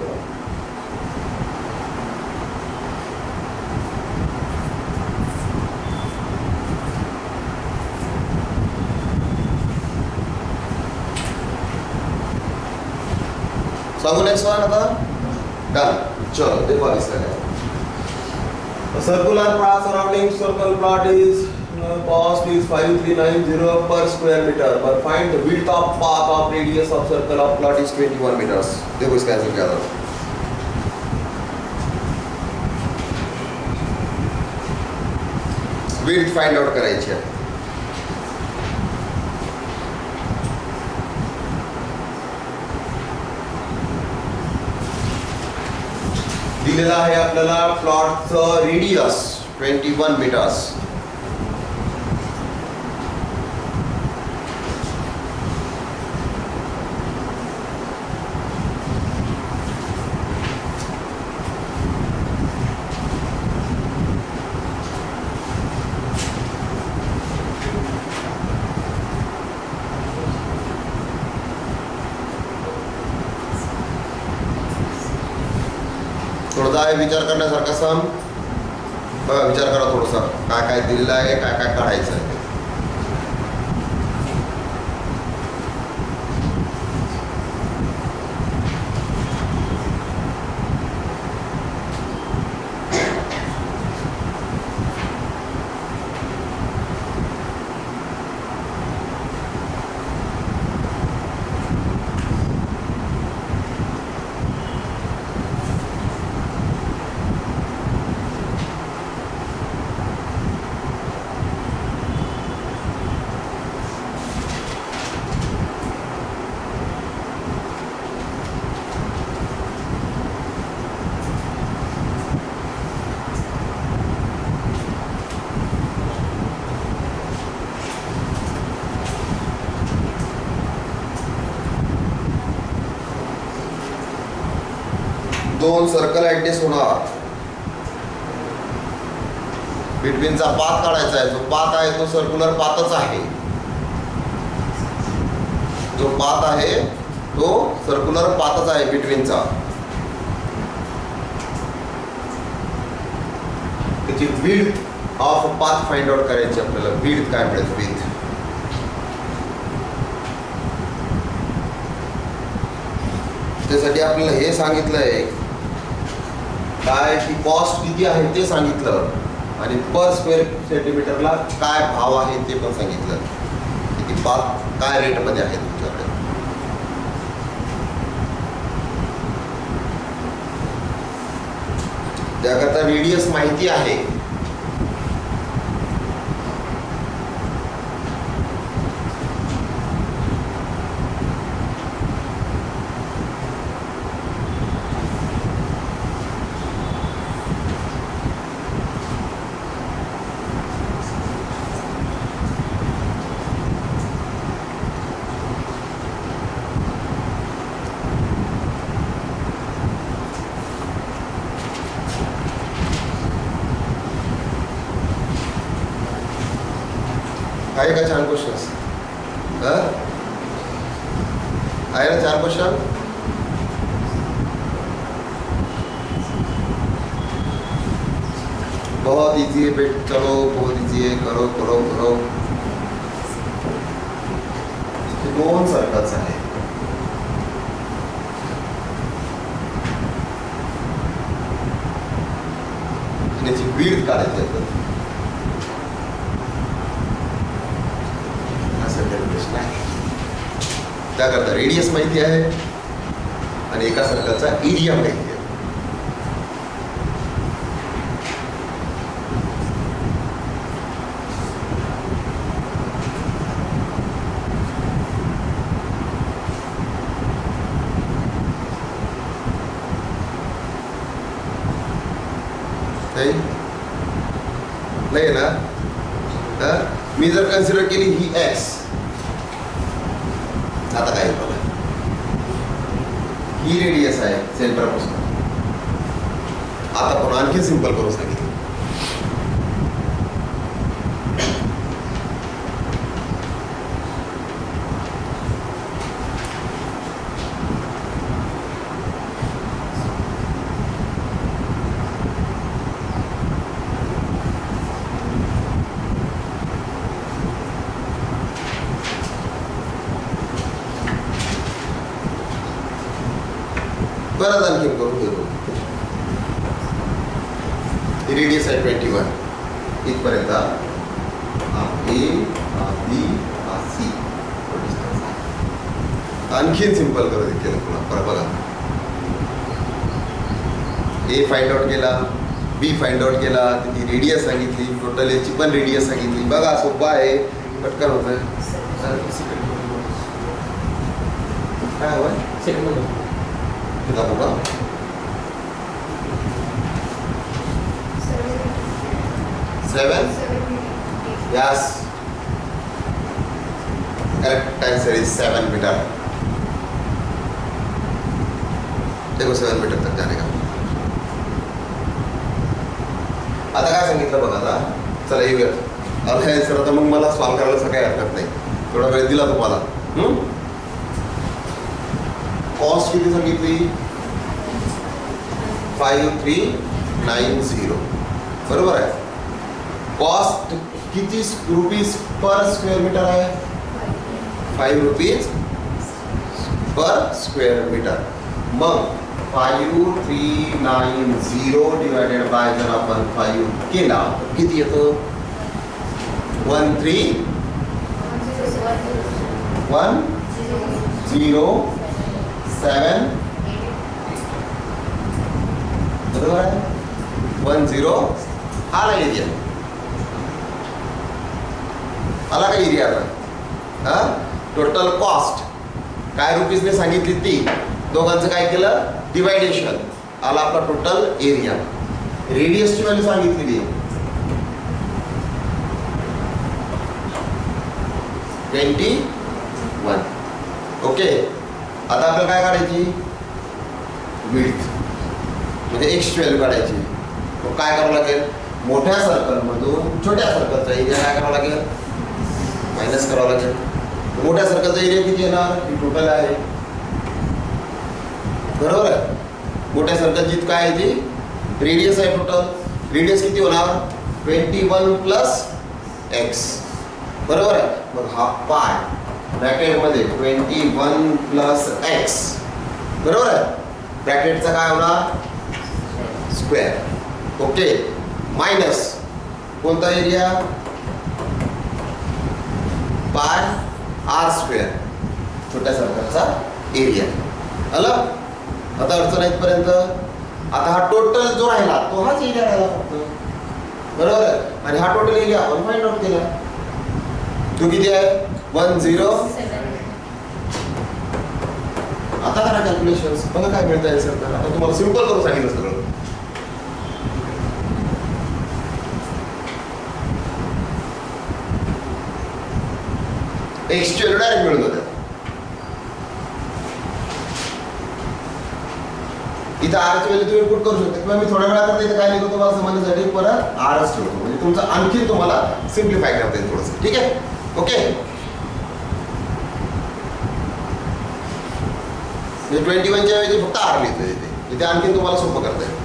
सांगू नेक्स्ट वन आता डन. चलो देखो अब इसका क्या circular path surrounding circle plot is cost is 5390 per square meter but find the width of path of radius of circle of plot is 21 meters. देखो इसका आंसर क्या था width find out करायची आहे दिलेला आहे आपल्याला प्लॉटचं रेडियस 21 मीटर्स थोडासा आहे विचार करण्यासारखा सम बघा विचार करा थोडासा काय काय दिलेलं आहे काय काय काढायचं आहे दोन सर्कल ऍडजस्ट होणार बिटवीनचा पाथ काढायचा आहे जो पाथ आहे तो सर्क्युलर पाथच आहे जो पाथ आहे तो सर्क्युलर पाथच आहे बिटवीनचा त्याची width of path find out करायची आपल्याला विड्थ काय मिळेल विड्थ त्यासाठी आपल्याला हे सांगितलंय काय की कॉस्ट किती आहे ते सांगितलं आणि पर स्क्वेअर सेंटीमीटरला काय भाव आहे ते पण सांगितलं किती पाथ काय रेटमध्ये आहे तुमच्याकडे त्याकरता रेडियस माहिती आहे आहे का 4 क्वेश्चन्स आहे ना 4 क्वेश्चन बहुत इजी है बेट चलो बहुत इजी है करो करो करो दोन सर्कल्स आहे त्याची विड्थ काढायची आहे त्याकरता रेडियस माहिती आहे आणि एका सर्कलचा एरिया माहिती आहे नाही ना मी जर कन्सिडर केली ही एक्स आता काय बघा ही रेडियस आहे सेंटर पासून आता पण आणखी सिंपल करून सांगितलं परत आणखी करून देतो रेडियस आहे 21 इथपर्यंत. हा ए हा बी हा सी. आणखीन सिंपल करू केलं पुन्हा बघा. ए फाइंड आउट केला, बी फाइंड आउट केला, त्याची रेडियस सांगितली, टोटल याची पण रेडियस सांगितली. बघा सोपा आहे, पटकन होत आहे. काय हवं सेकंड बघा. 7 yes correct answer is 7 metre. देखो 7 मीटर तक जाने का. आता काय सांगितलं बघा. आता चला येऊया आता आन्सर. आता मग मला सॉल्व करायला असं काही हरकत नाही, थोडा वेळ दिला तुम्हाला. कॉस्ट किती सांगितली 5390 बरोबर आहे. कॉस्ट किती रुपीज पर स्क्वेअर मीटर आहे 5 रुपीज पर स्क्वेअर मीटर. मग 5390 डिवायडेड बाय जर आपण 5 केला तर किती येतं 1310107 बरोबर आहे. 10 आला एरिया. आला का एरिया आता. हा टोटल कॉस्ट काय रुपीजने सांगितली ती दोघांचं काय केलं डिवायडेशन आला आपला टोटल एरिया. रेडियसची व्हॅल्यू सांगितलेली 21. ओके. आता आपल्याला काय काढायची विड्थ म्हणजे एक्सची व्हॅल्यू काढायची. मग काय करावं लागेल मोठ्या सर्कलमधून छोट्या सर्कलचा एरिया काय करावं लागेल मायनस करावं लागेल. मोठ्या सर्कलचा एरिया किती येणार ही टोटल आहे बरोबर आहे. मोठ्या सर्कलची काय आहे ती रेडियस आहे. टोटल रेडियस किती होणार 21 प्लस एक्स बरोबर आहे. मग हा पाय ब्रॅकेटमध्ये 21 प्लस एक्स बरोबर आहे. ब्रॅकेटचा काय होणार स्क्वेअर. ओके. मायनस कोणता एरिया पाय आर स्क्वेअर छोट्या सर्कलचा एरिया आला. आता अडचण आहे इथपर्यंत. आता हा टोटल जो राहिला तो हाच एरिया राहिला फक्त बरोबर आहे. आणि हा टोटल एरिया आपण फाइंड आउट केला तो किती आहे 107. आता करा कॅल्क्युलेशन्स बघा काय मिळत आहे सर. आता तुम्हाला सिंपल करून सांगितलं सगळं. एक्सचेंज डायरेक्ट मिळून जातात. इथं आरची व्हॅल्यू तुम्ही पुट करू शकता किंवा मी थोड्या वेळात इथे काय लिहितो तुम्हाला समजण्यासाठी परत आरच ठेवतो म्हणजे तुमचं आणखी तुम्हाला सिम्प्लिफाय करता येईल थोडंसं. ठीक आहे ओके. 21च्या ऐवजी फक्त आर लिहितो इथे आणखी तुम्हाला सोपं करता येईल.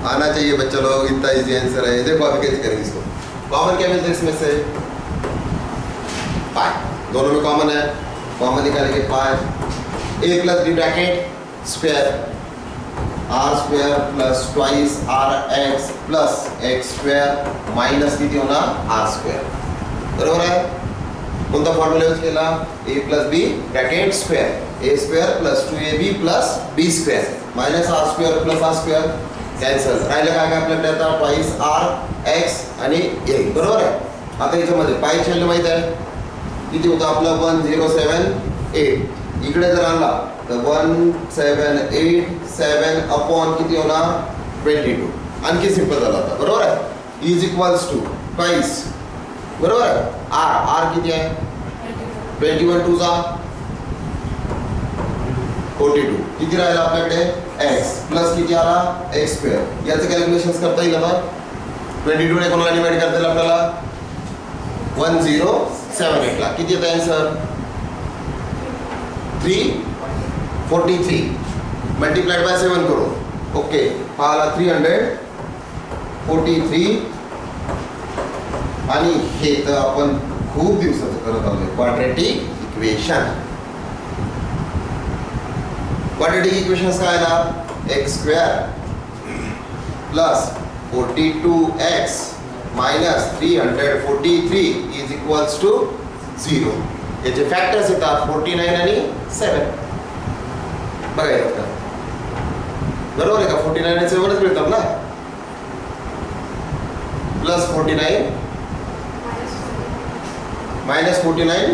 आना चाहिए बच्चा लोग. इतना इजी आंसर है. देखो अभी कैसे करेंगे इसको. कॉमन क्या मिलता है इसमें से पाई. दोनों में कॉमन है. कॉमन निकालेंगे pi A plus B bracket square R square plus twice R X plus X square minus किती होणार आर स्क्वायर बरोबर आहे. कोणता फॉर्म्युला यूज केला A plus B bracket square A square plus 2ab plus B square minus R square plus R square cancel. राहिलं काय काय आपल्याकडे आता ट्वाइस आर एक्स आणि ए बरोबर आहे. आता याच्यामध्ये पायची व्हॅल्यू माहित आहे किती होतं आपलं 1078. इकडे जर आणला तर 1787 अपॉन किती होणार 22. आणखी सिंपल झाला आता, बरोबर आहे. इज इक्वल्स टू ट्वाइस, बरोबर आहे. आर किती आहे 21 2 जा 42. किती राहिला आपल्याकडे एक्स प्लस किती आला एक्स स्क्वेअर. याचं कॅल्क्युलेशन करता येईल आता. 22 ने कोणाला डिवाइड करता येईल आपल्याला 1078 ला. किती येतं आन्सर 343 मल्टीप्लाइड बाय 7 करू. ओके, हा आला 343. आणि हे तर आपण खूप दिवसाचं करत आलोय क्वाड्रॅटिक इक्वेशन. क्वाड्रॅटिक इक्वेशन्स काय आला x square plus 42x minus 343 is equals to 0. याचे फॅक्टर्स येतात 49 आणि 7. बघा येतात का, बरोबर आहे का. 49 आणि 7च मिळतात ना. प्लस 49 मायनस 49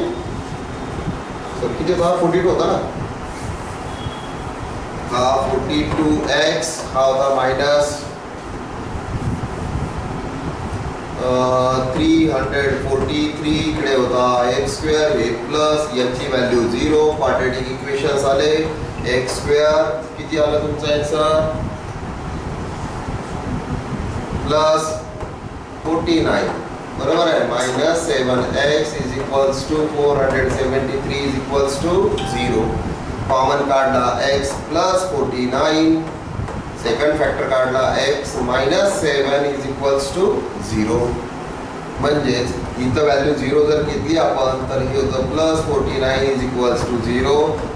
किती होता 42 होता ना. हा 42x हा होता मायनस 343 इकडे होता एक्स स्क्वेअर हे प्लस याची व्हॅल्यू 0. क्वाड्रॅटिक इक्वेशन्स आले एक्स स्क्वेअर किती आलं तुमचं आन्सर प्लस 49 बरोबर आहे minus 7x is equals to 473 is equals to 0. Common काढला x प्लस 49. सेकंड फॅक्टर काढला x minus 7 is equals to 0. म्हणजेच इथं व्हॅल्यू 0 जर घेतली आपण तर हे होतं प्लस 49 इज इक्वल्स टू 0.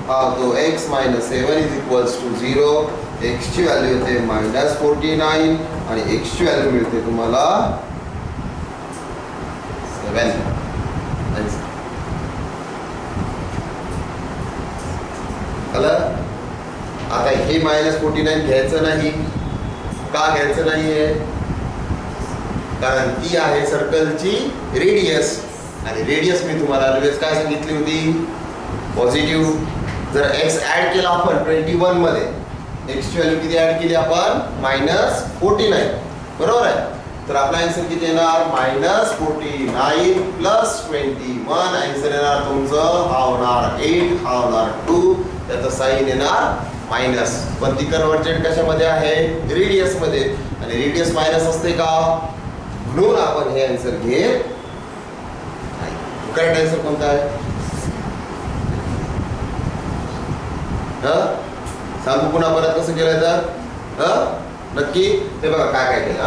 हा होतो x minus 7 is equals to 0. x ची व्हॅल्यू येते मायनस 49 आणि x ची व्हॅल्यू मिळते तुम्हाला 7. आता हे मायनस 49 घ्यायचं नाही. का घ्यायचं नाहीये कारण ती आहे सर्कलची रेडियस. आणि रेडियस मी तुम्हाला ऑलवेज काय सांगितली होती पॉझिटिव्ह. जर x ऍड केला आपण 21 मध्ये x ची व्हॅल्यू किती ऍड केली आपण मायनस 49 बरोबर आहे. तर आपला आन्सर किती येणार मायनस 49 प्लस 21. आन्सर येणार तुमचं हा होणार 8 हा होणार 2. त्याचं साइन येणार मायनस. पण ती कन्व्हर्टेड कशामध्ये आहे रेडियस मध्ये. आणि रेडियस मायनस असते का म्हणून आपण हे आन्सर घेत. करेक्ट आन्सर कोणता आहे सांगू पुन्हा परत कसं केलं तर नक्की ते बघा काय काय केलं.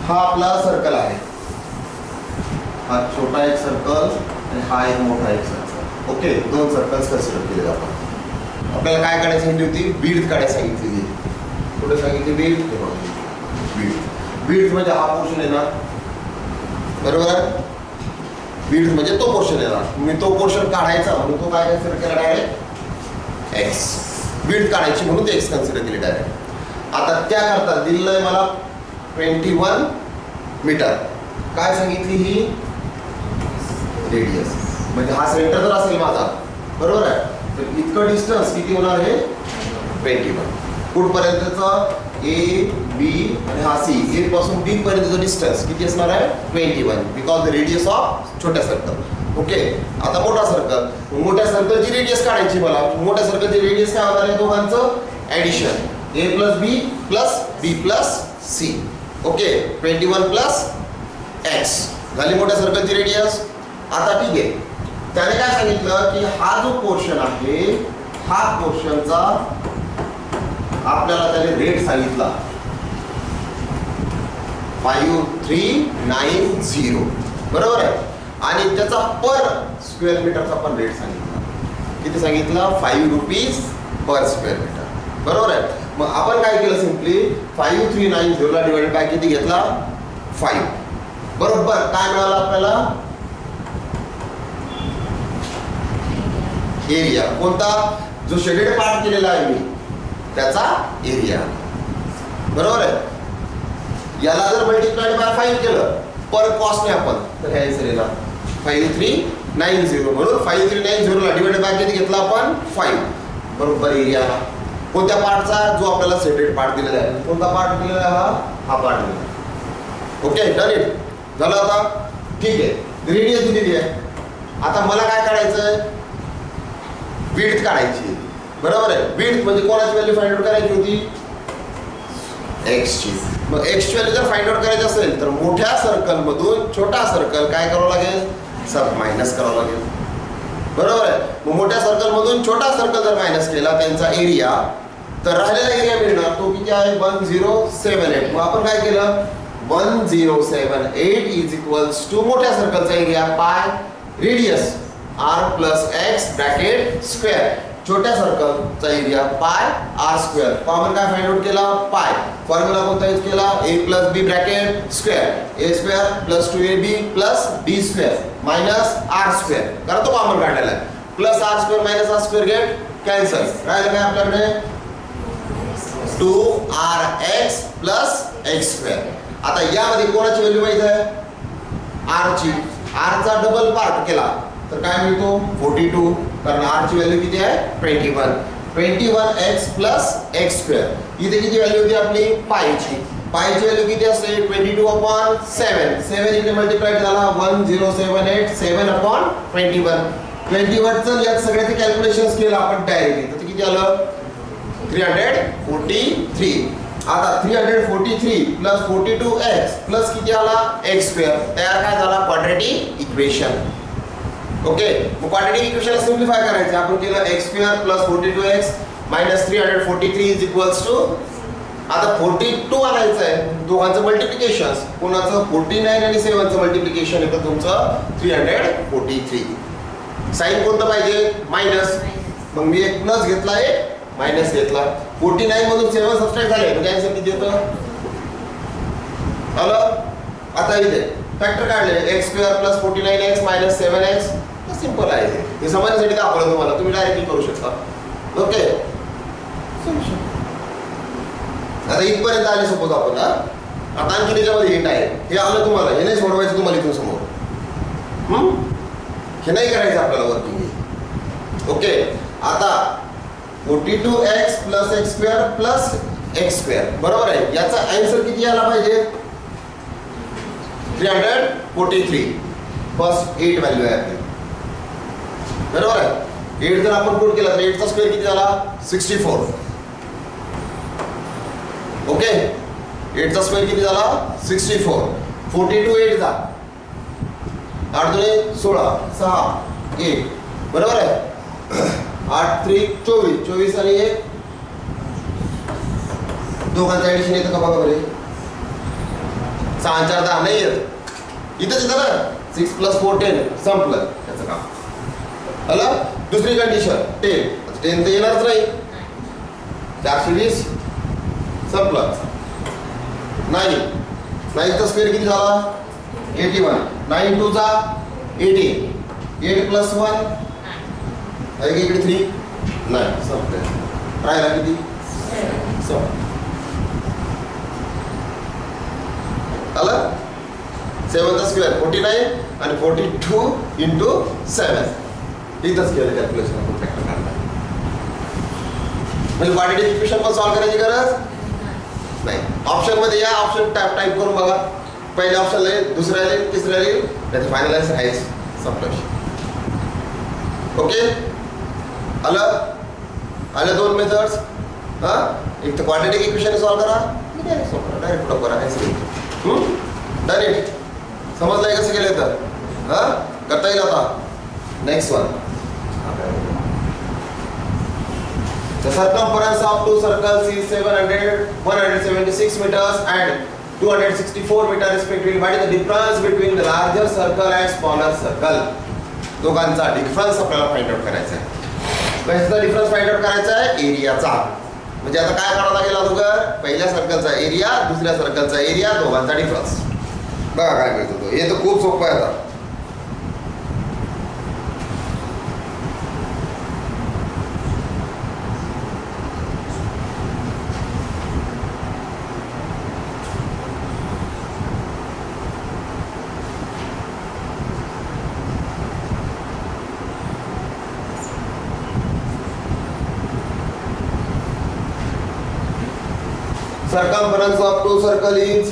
हा आपला सर्कल आहे. हा छोटा एक सर्कल आणि हा एक मोठा एक सर्कल. ओके, दोन सर्कल्स कन्सिडर केले आपण. आपल्याला काय काढायची सांगितली होती विड्थ काढायला सांगितलेली. कुठे सांगितली विड्थ. विड्थ म्हणजे हा पोर्शन येणार बरोबर आहे. विड्थ म्हणजे तो पोर्शन येणार. मी तो पोर्शन काढायचा म्हणून तो काय कन्सिडर केला डायरेक्ट एक्स. विड्थ काढायची म्हणून ते एक्स कन्सिडर केली डायरेक्ट. आता त्याकरता दिलेलं आहे मला 21 मीटर. काय सांगितली ही रेडियस. म्हणजे हा सेंटर जर असेल माझा बरोबर आहे तर इतकं डिस्टन्स किती होणार आहे 21. कुठपर्यंतचा ए बी आणि हा सी ए पासून डी पर्यंतचा डिस्टन्स किती असणार आहे 21 बिकॉज द रेडियस ऑफ छोट्या सर्कल. ओके, आता मोठा सर्कल. मोठ्या सर्कलची रेडियस काढायची मला. मोठ्या सर्कलची रेडियस काय होणार आहे दोघांचं addition A plus B plus C. Okay, 21 plus X झाली मोठ्या सर्कलची रेडियस. आता ठीक आहे त्याने काय सांगितलं की हा जो पोर्शन आहे हा पोर्शनचा आपल्याला त्याने रेट सांगितला 5390 बरोबर आहे. आणि त्याचा पर स्क्वेअर मीटरचा पण रेट सांगितला. किती सांगितलं 5 रुपीज पर स्क्वेअर मीटर बरोबर आहे. मग आपण काय केलं सिम्पली 5390 ला डिवाइड बाय किती घेतला 5 बरोबर. काय मिळालं आपल्याला एरिया. कोणता जो शेडेड पार्ट केलेला आहे मी त्याचा एरिया बरोबर आहे. याला जर मल्टिप्लाइड बाय 5 केलं पर कॉस्टने आपण तर हे आन्सर येणार 5390. 5390 म्हणून 5390 ला डिवाइड बाय किती घेतला आपण 5 बरोबर एरिया कोणत्या पार्टचा जो आपल्याला सेपरेट पार्ट दिलेला आहे कोणता पार्ट दिलेला आहे हा पार्ट दिलेला ओके डन इट झालं आता ठीक आहे रेडियस दिलेली आहे आता मला काय काढायचं विड्थ काढायची बरोबर आहे विड्थ म्हणजे कोणाची व्हॅल्यू फाइंड आउट करायची होती x ची मग x ची व्हॅल्यू जर फाइंड आउट करायची असेल तर मोठ्या सर्कल मधून छोटा सर्कल काय करावं लागेल सब मायनस करावं लागेल बरोबर आहे मग मोठ्या सर्कल मधून छोटा सर्कल जर मायनस केला त्यांचा एरिया तर राहिलेला एरिया मिळणार तो किती आहे 1078 मग आपण काय केलं 1078 इज इक्वल्स टू मोठ्या सर्कलचा एरिया पाय radius r plus x bracket square छोट्या सर्कलचा एरिया पाय r स्क्वेअर आपण काय फाइंड आउट केला पाय फॉर्म्युला कोणता यूज केला a plus b bracket square a square plus 2ab plus b square minus r square कारण तो कॉमन काढलेला आहे plus r square minus r square get cancel राहिलं काय आपल्याकडे 2rx प्लस x स्क्वेअर आता यामध्ये कोणाची व्हॅल्यू माहिती आहे r ची r चा डबल पार्ट केला तर काय मिळतो 42 कारण r ची व्हॅल्यू किती आहे 21x प्लस x स्क्वेअर इथे किती व्हॅल्यू होती आपली पायची व्हॅल्यू किती असते 22/7 7 इथे मल्टिप्लाय झाला 1078 7/21 21 यात सगळ्याचे कॅल्क्युलेशन्स केलं आपण डायरेक्टली तर किती आलं 343 आता 343 प्लस 42x प्लस किती आला x स्क्वेअर तयार काय झाला क्वाड्रेटिक इक्वेशन ओके मग क्वाड्रेटिक इक्वेशन सिम्प्लिफाय करायचं आपण केलं x square plus 42x minus 343 is equals to आता 42 आणायचं आहे दोघांचं मल्टिप्लिकेशन कोणाचं 49 आणि 7 चं मल्टिप्लिकेशन येतं तुमचं 343 साइन कोणतं पाहिजे मायनस मग मी एक प्लस घेतला एक मायनस घेतला 49 मधून 7 सबट्रॅक्ट झाले म्हणजे आन्सर किती येतं आलं आता इथे फॅक्टर काढले x square plus 49x minus 7x simple आहे हे समजण्यासाठी दाखवलं तुम्हाला तुम्ही डायरेक्टली करू शकता ओके आता इथपर्यंत आले सपोज आपण आता आणखी त्याच्यामध्ये हिंट आहे हे आलं तुम्हाला हे नाही सोडवायचं तुम्हाला इथून समोर हे नाही करायचं आपल्याला वर्किंग ओके आता 42x plus x square plus x square बरोबर आहे याचा आन्सर किती आला पाहिजे 343 फर्स्ट 8 व्हॅल्यू आहे आपली बरोबर आहे 8 जर आपण पुट केला तर 8 चा स्क्वेअर किती झाला 64 ओके 8 चा स्क्वेअर किती झाला 64 42 8 चा 8 दुने 16 6 1 बरोबर आहे 8 3 24 24 आणि 1 दोघांचं ऍडिशन येतं का बघा बरे 6 4 10 नाही येत इथंच येतं ना 6 प्लस 4 10 संपलं त्याचं काम आलं दुसरी कंडिशन 10 10 तर येणारच नाही 420 संपलं 9 चा स्क्वेअर किती झाला 81 9 2 चा 18 8 प्लस 1 आहे इकडे 3 नाही संपलं राहिला किती 7 आलं 7 चा स्क्वेअर 49 आणि 42 इंटू 7 इथंच केलं कॅल्क्युलेशन आपण फॅक्टर काढला म्हणजे क्वाड्रेटिक इक्वेशन पण सॉल्व्ह करायची गरज नाही ऑप्शन मध्ये या ऑप्शन टाइप करून बघा पहिले ऑप्शन लिहिल दुसऱ्या लिहिल तिसऱ्या लिहिल त्याचे फायनल आन्सर आहेच संपलं ओके आलं दोन मेथड्स एक तर क्वाड्रेटिक इक्वेशन सॉल्व्ह करा डायरेक्ट पुढं करा डायरेक्ट समजलंय कसं केलं तर करता येईल आता next one The circumference of two circles is 176 meters and 264 meters respectively. What is the difference between the larger circle and smaller circle? दोघांचा डिफरन्स आपल्याला फाइंड आउट करायचा आहे. कशाचा डिफरन्स फाइंड आउट करायचा आहे एरियाचा. म्हणजे आता काय करावं लागेल अगोदर पहिल्या सर्कलचा एरिया दुसऱ्या सर्कलचा एरिया दोघांचा डिफरन्स बघा काय मिळतो तो. हे तर खूप सोपं आहे आता. Circumference of two circle is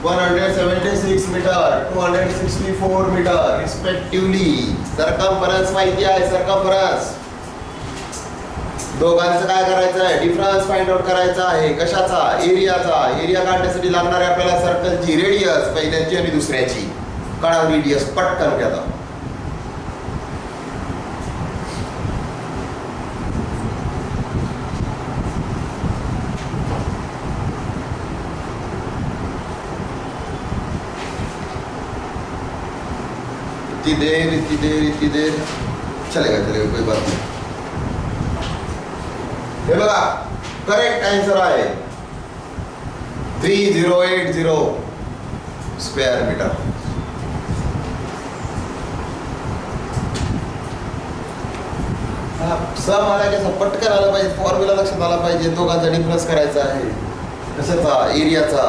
176 meter, 264 meter respectively. Circumference माहिती आहे. circumference दोघांचं काय करायचं आहे? डिफरन्स फाइंड आउट करायचा आहे. कशाचा? एरियाचा. एरिया काढण्यासाठी लागणार आहे आपल्याला सर्कलची रेडियस पहिल्याची आणि दुसऱ्याची. काढा रेडियस पटकन घ्या. इतनी देर चलेगा कोई बात नहीं. हे बघा करेक्ट आन्सर आहे 3080 स्क्वेअर मीटर. सम आला की पटकन आला पाहिजे. फॉर्म्युला लक्षात आला पाहिजे. दोघांचा डिफरन्स करायचा आहे. कशाचा? एरियाचा.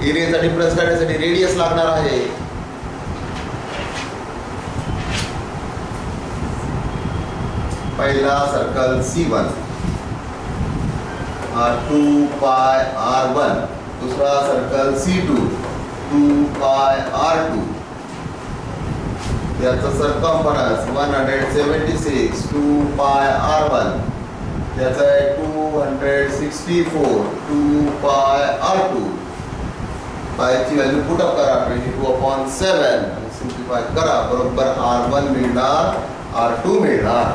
एरियाचा डिफरन्स काढण्यासाठी रेडियस लागणार आहे. पहिला सर्कल C1 2 पाय R1. दूसरा सर्कल C2 2 पाय R2. त्याचा सर्कम्फरन्स 176 2 पाय R1. त्याचा आहे 264 2 पाय R2. पायची व्हॅल्यू पुट अप करा 22/7 सिम्प्लिफाय करा. बरोबर R1 मिळणार, R2 मिळणार.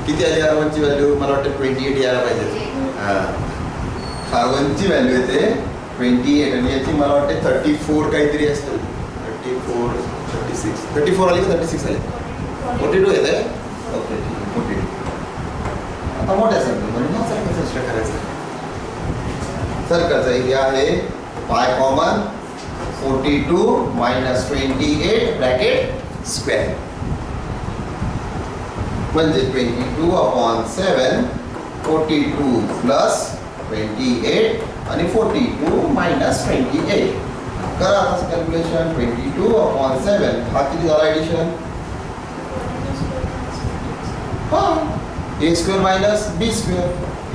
किती आली R1 ची व्हॅल्यू? मला वाटतं 28 यायला पाहिजे. R1 ची व्हॅल्यू येते 28 आणि याची मला वाटते 34 काहीतरी असेल. 34 36 आली का 36 आली? 42 येत आहे. ओके ठीक आहे 42. आता मोठ्या सर्कल म्हणून हा सर्कलचा विचार करायचा. सर्कलचा एरिया आहे पाय कॉमन 42 - 28 ब्रॅकेट स्क्वेअर म्हणजे 22/7 42 प्लस 28 आणि 42 मायनस 28. करा आता कॅल्क्युलेशन. 22/7 हा किती झाला addition? a square minus b square.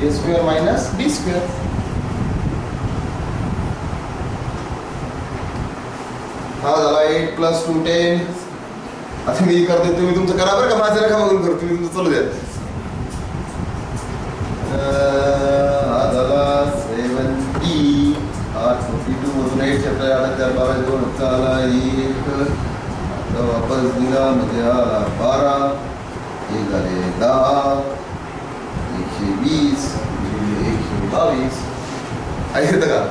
a square minus b square. हा झाला 8 + 2 10. आता मी करते, तुम्ही तुमचं करा बरं का. माझं नका बघून करू. तुम्ही तुमचं चालू द्या. हा झाला 70. 42 मधून 8 छत्र आला 4 12 2 चाला 1. आता वापस दिला म्हणजे आला 12. हे झाले 10. 120 122. ऐकतं का?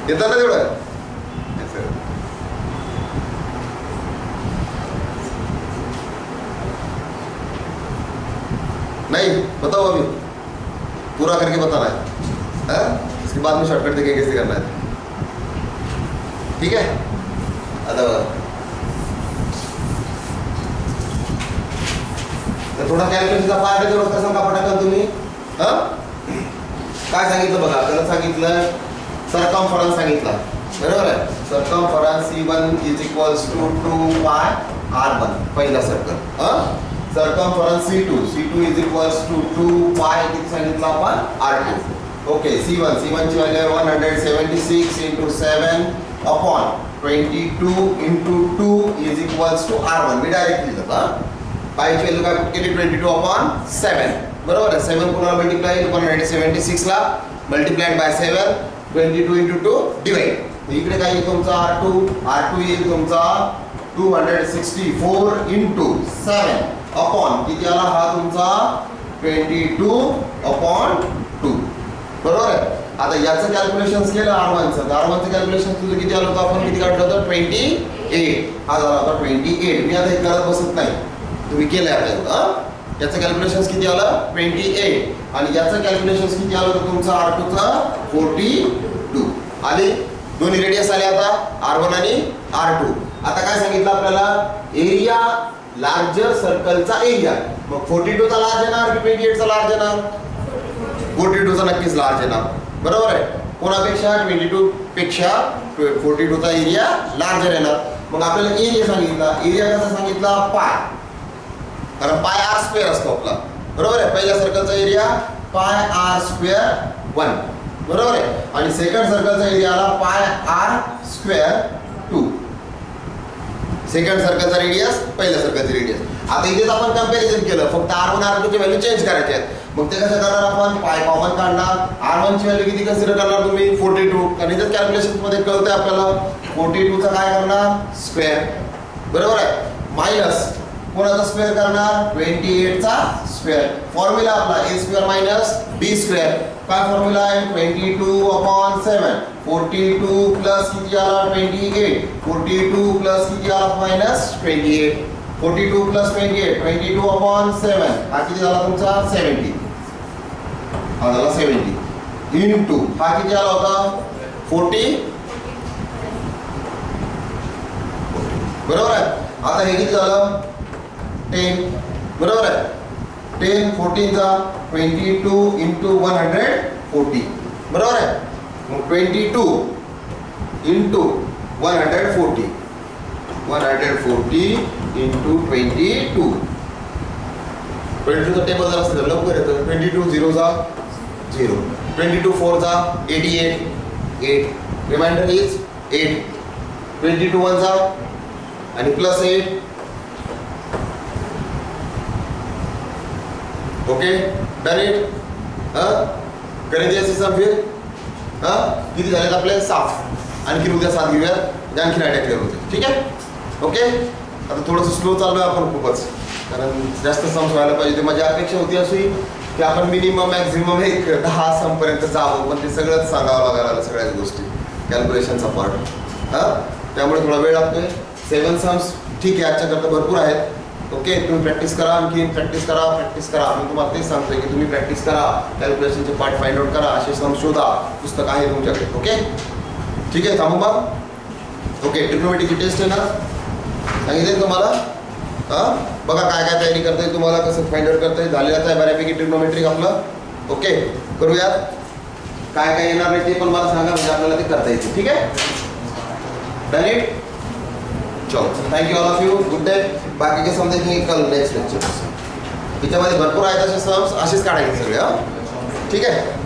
येतं ना तेवढं? नहीं बताओ अभी पूरा करके बताना है. इसके बाद में शॉर्टकट देखेंगे कैसे करना है. ठीक है. आता तर थोडा कॅल्क्युलेशनचा पार्ट जर होता सांगा पटकन तुम्ही. काय सांगितलं बघा. आपल्याला सांगितलं सर्कम्फरन्स सांगितला. बरोबर आहे. सर्कम्फरन्स C1 = 2 पाय R1 पहिला सर्कल. सर्कम्फरन्स C2 = 2 पाय किती सांगितलं आपण? R2. ओके. C1 ची व्हॅल्यू आहे 176 × 7 अपॉन 22 × 2 = R1. मी डायरेक्ट लिहिलं. पायची व्हॅल्यू काय केली? 22/7. बरोबर आहे. 7 पुन्हा मल्टिप्लाय 176 ला मल्टिप्लाइड बाय 7 22 × 2 डिवाइड. इकडे काय येईल तुमचा R2 येईल तुमचा 264 × 7 अपॉन किती आला हा तुमचा 22/2. बरोबर आहे. आता याचं कॅल्क्युलेशन केलं R1चं. R1चं कॅल्क्युलेशन तुझं किती आलं होतं? आपण किती काढलं होतं? 28. हा झाला होता 28. मी आता हे करत बसत नाही. तुम्ही केलं आता. याचं कॅल्क्युलेशन किती आलं? 28. आणि याचं कॅल्क्युलेशन किती आलं होतं तुमचं? R2चं 42 आले. दोन्ही रेडियस आले आता R1 आणि R2. आता काय सांगितलं आपल्याला? एरिया लार्जर सर्कलचा एरिया. मग 42 चा लार्ज येणार की 28 चा लार्ज येणार? 42 चा नक्कीच लार्ज येणार. बरोबर आहे. कोणापेक्षा? 22 पेक्षा 42 चा एरिया लार्जर येणार. मग आपल्याला एरिया सांगितला. एरिया कसा सांगितला? पाय. कारण पाय R² असतो आपला. बरोबर आहे. पहिल्या सर्कलचा एरिया पाय आर स्क्वेअर 1 बरोबर आहे आणि सेकंड सर्कलचा एरिया आला पाय आर स्क्वेअर 2. सेकंड सर्कलचा रेडियस पहिल्या सर्कलचा रेडियस. आता इथेच आपण कंपॅरिझन केलं, फक्त R1 R2 ची व्हॅल्यू चेंज करायची आहेत. मग ते कसं करणार आपण? पाय कॉमन काढणार. R1 ची व्हॅल्यू किती कन्सिडर करणार तुम्ही? 42. कारण इथेच कॅल्क्युलेशन मध्ये कळतंय आपल्याला 42 चा काय करणार? स्क्वेअर बरोबर आहे. मायनस कोणाचा स्क्वेअर करणार? 28 चा स्क्वेअर. फॉर्म्युला आपला a square minus b square. काय फॉर्म्युला आहे? 22/7. 42 प्लस किती आला? 28. 42 प्लस किती आला? मायनस 28. 42 प्लस 28 22/7. हा किती झाला तुमचा? 70. हा झाला 70 इंटू हा किती आला होता? 40 बरोबर आहे. आता हे किती झालं? 10 बरोबर आहे. 10 14 चा 22 इंटू 140 बरोबर आहे. मग 22 इंटू 140 इंटू 22 चा टेबल जर असतं तर लवकर येतं. 22 0 चा 0, 22 4 चा 88 8, रिमाइंडर इज 8. 22 1 चा आणि प्लस 8. Okay done it. करेंगे ऐसे सब फिर किती झालेत आपले? 7. आणखी उद्या 7 घेऊयात, आणखी आयडिया क्लिअर होते. ठीक आहे ओके. आता थोडंसं स्लो चाललोय आपण खूपच, कारण जास्त सम्स व्हायला पाहिजे. ते माझी अपेक्षा होती अशी की आपण मिनिमम मॅक्झिमम एक 10 समपर्यंत जावं, पण ते सगळंच सांगावं लागायला सगळ्याच गोष्टी कॅल्क्युलेशनचा पार्ट. त्यामुळे थोडा वेळ लागतोय. 7 सम्स ठीक आहे, आजच्या करता भरपूर आहेत. ओके तुम्ही प्रॅक्टिस करा, आणखी प्रॅक्टिस करा. मी तुम्हाला तेच सांगतोय की तुम्ही प्रॅक्टिस करा, कॅल्क्युलेशनचे पार्ट फाइंड आउट करा, असे सम शोधा. पुस्तक आहे तुमच्याकडे. ओके ठीक आहे थांबू मग. ओके ट्रिग्नोमेट्रीची टेस्ट आहे ना, सांगितलं तुम्हाला. बघा काय काय तयारी करताय, तुम्हाला कसं फाइंड आउट करताय. झालेलं आहे बऱ्यापैकी ट्रिग्नोमेट्रिक आपलं. ओके करूयात. काय काय येणार नाही ते पण मला सांगा, म्हणजे आपल्याला ते करता येते. ठीक आहे डन इट. चलो thank you all of you. Good day. बाकीचे समजायचे कल नेक्स्ट लेक्चर. याच्यामध्ये भरपूर आहेत असे सम्स, असेच काढायचे सगळे. ठीक आहे.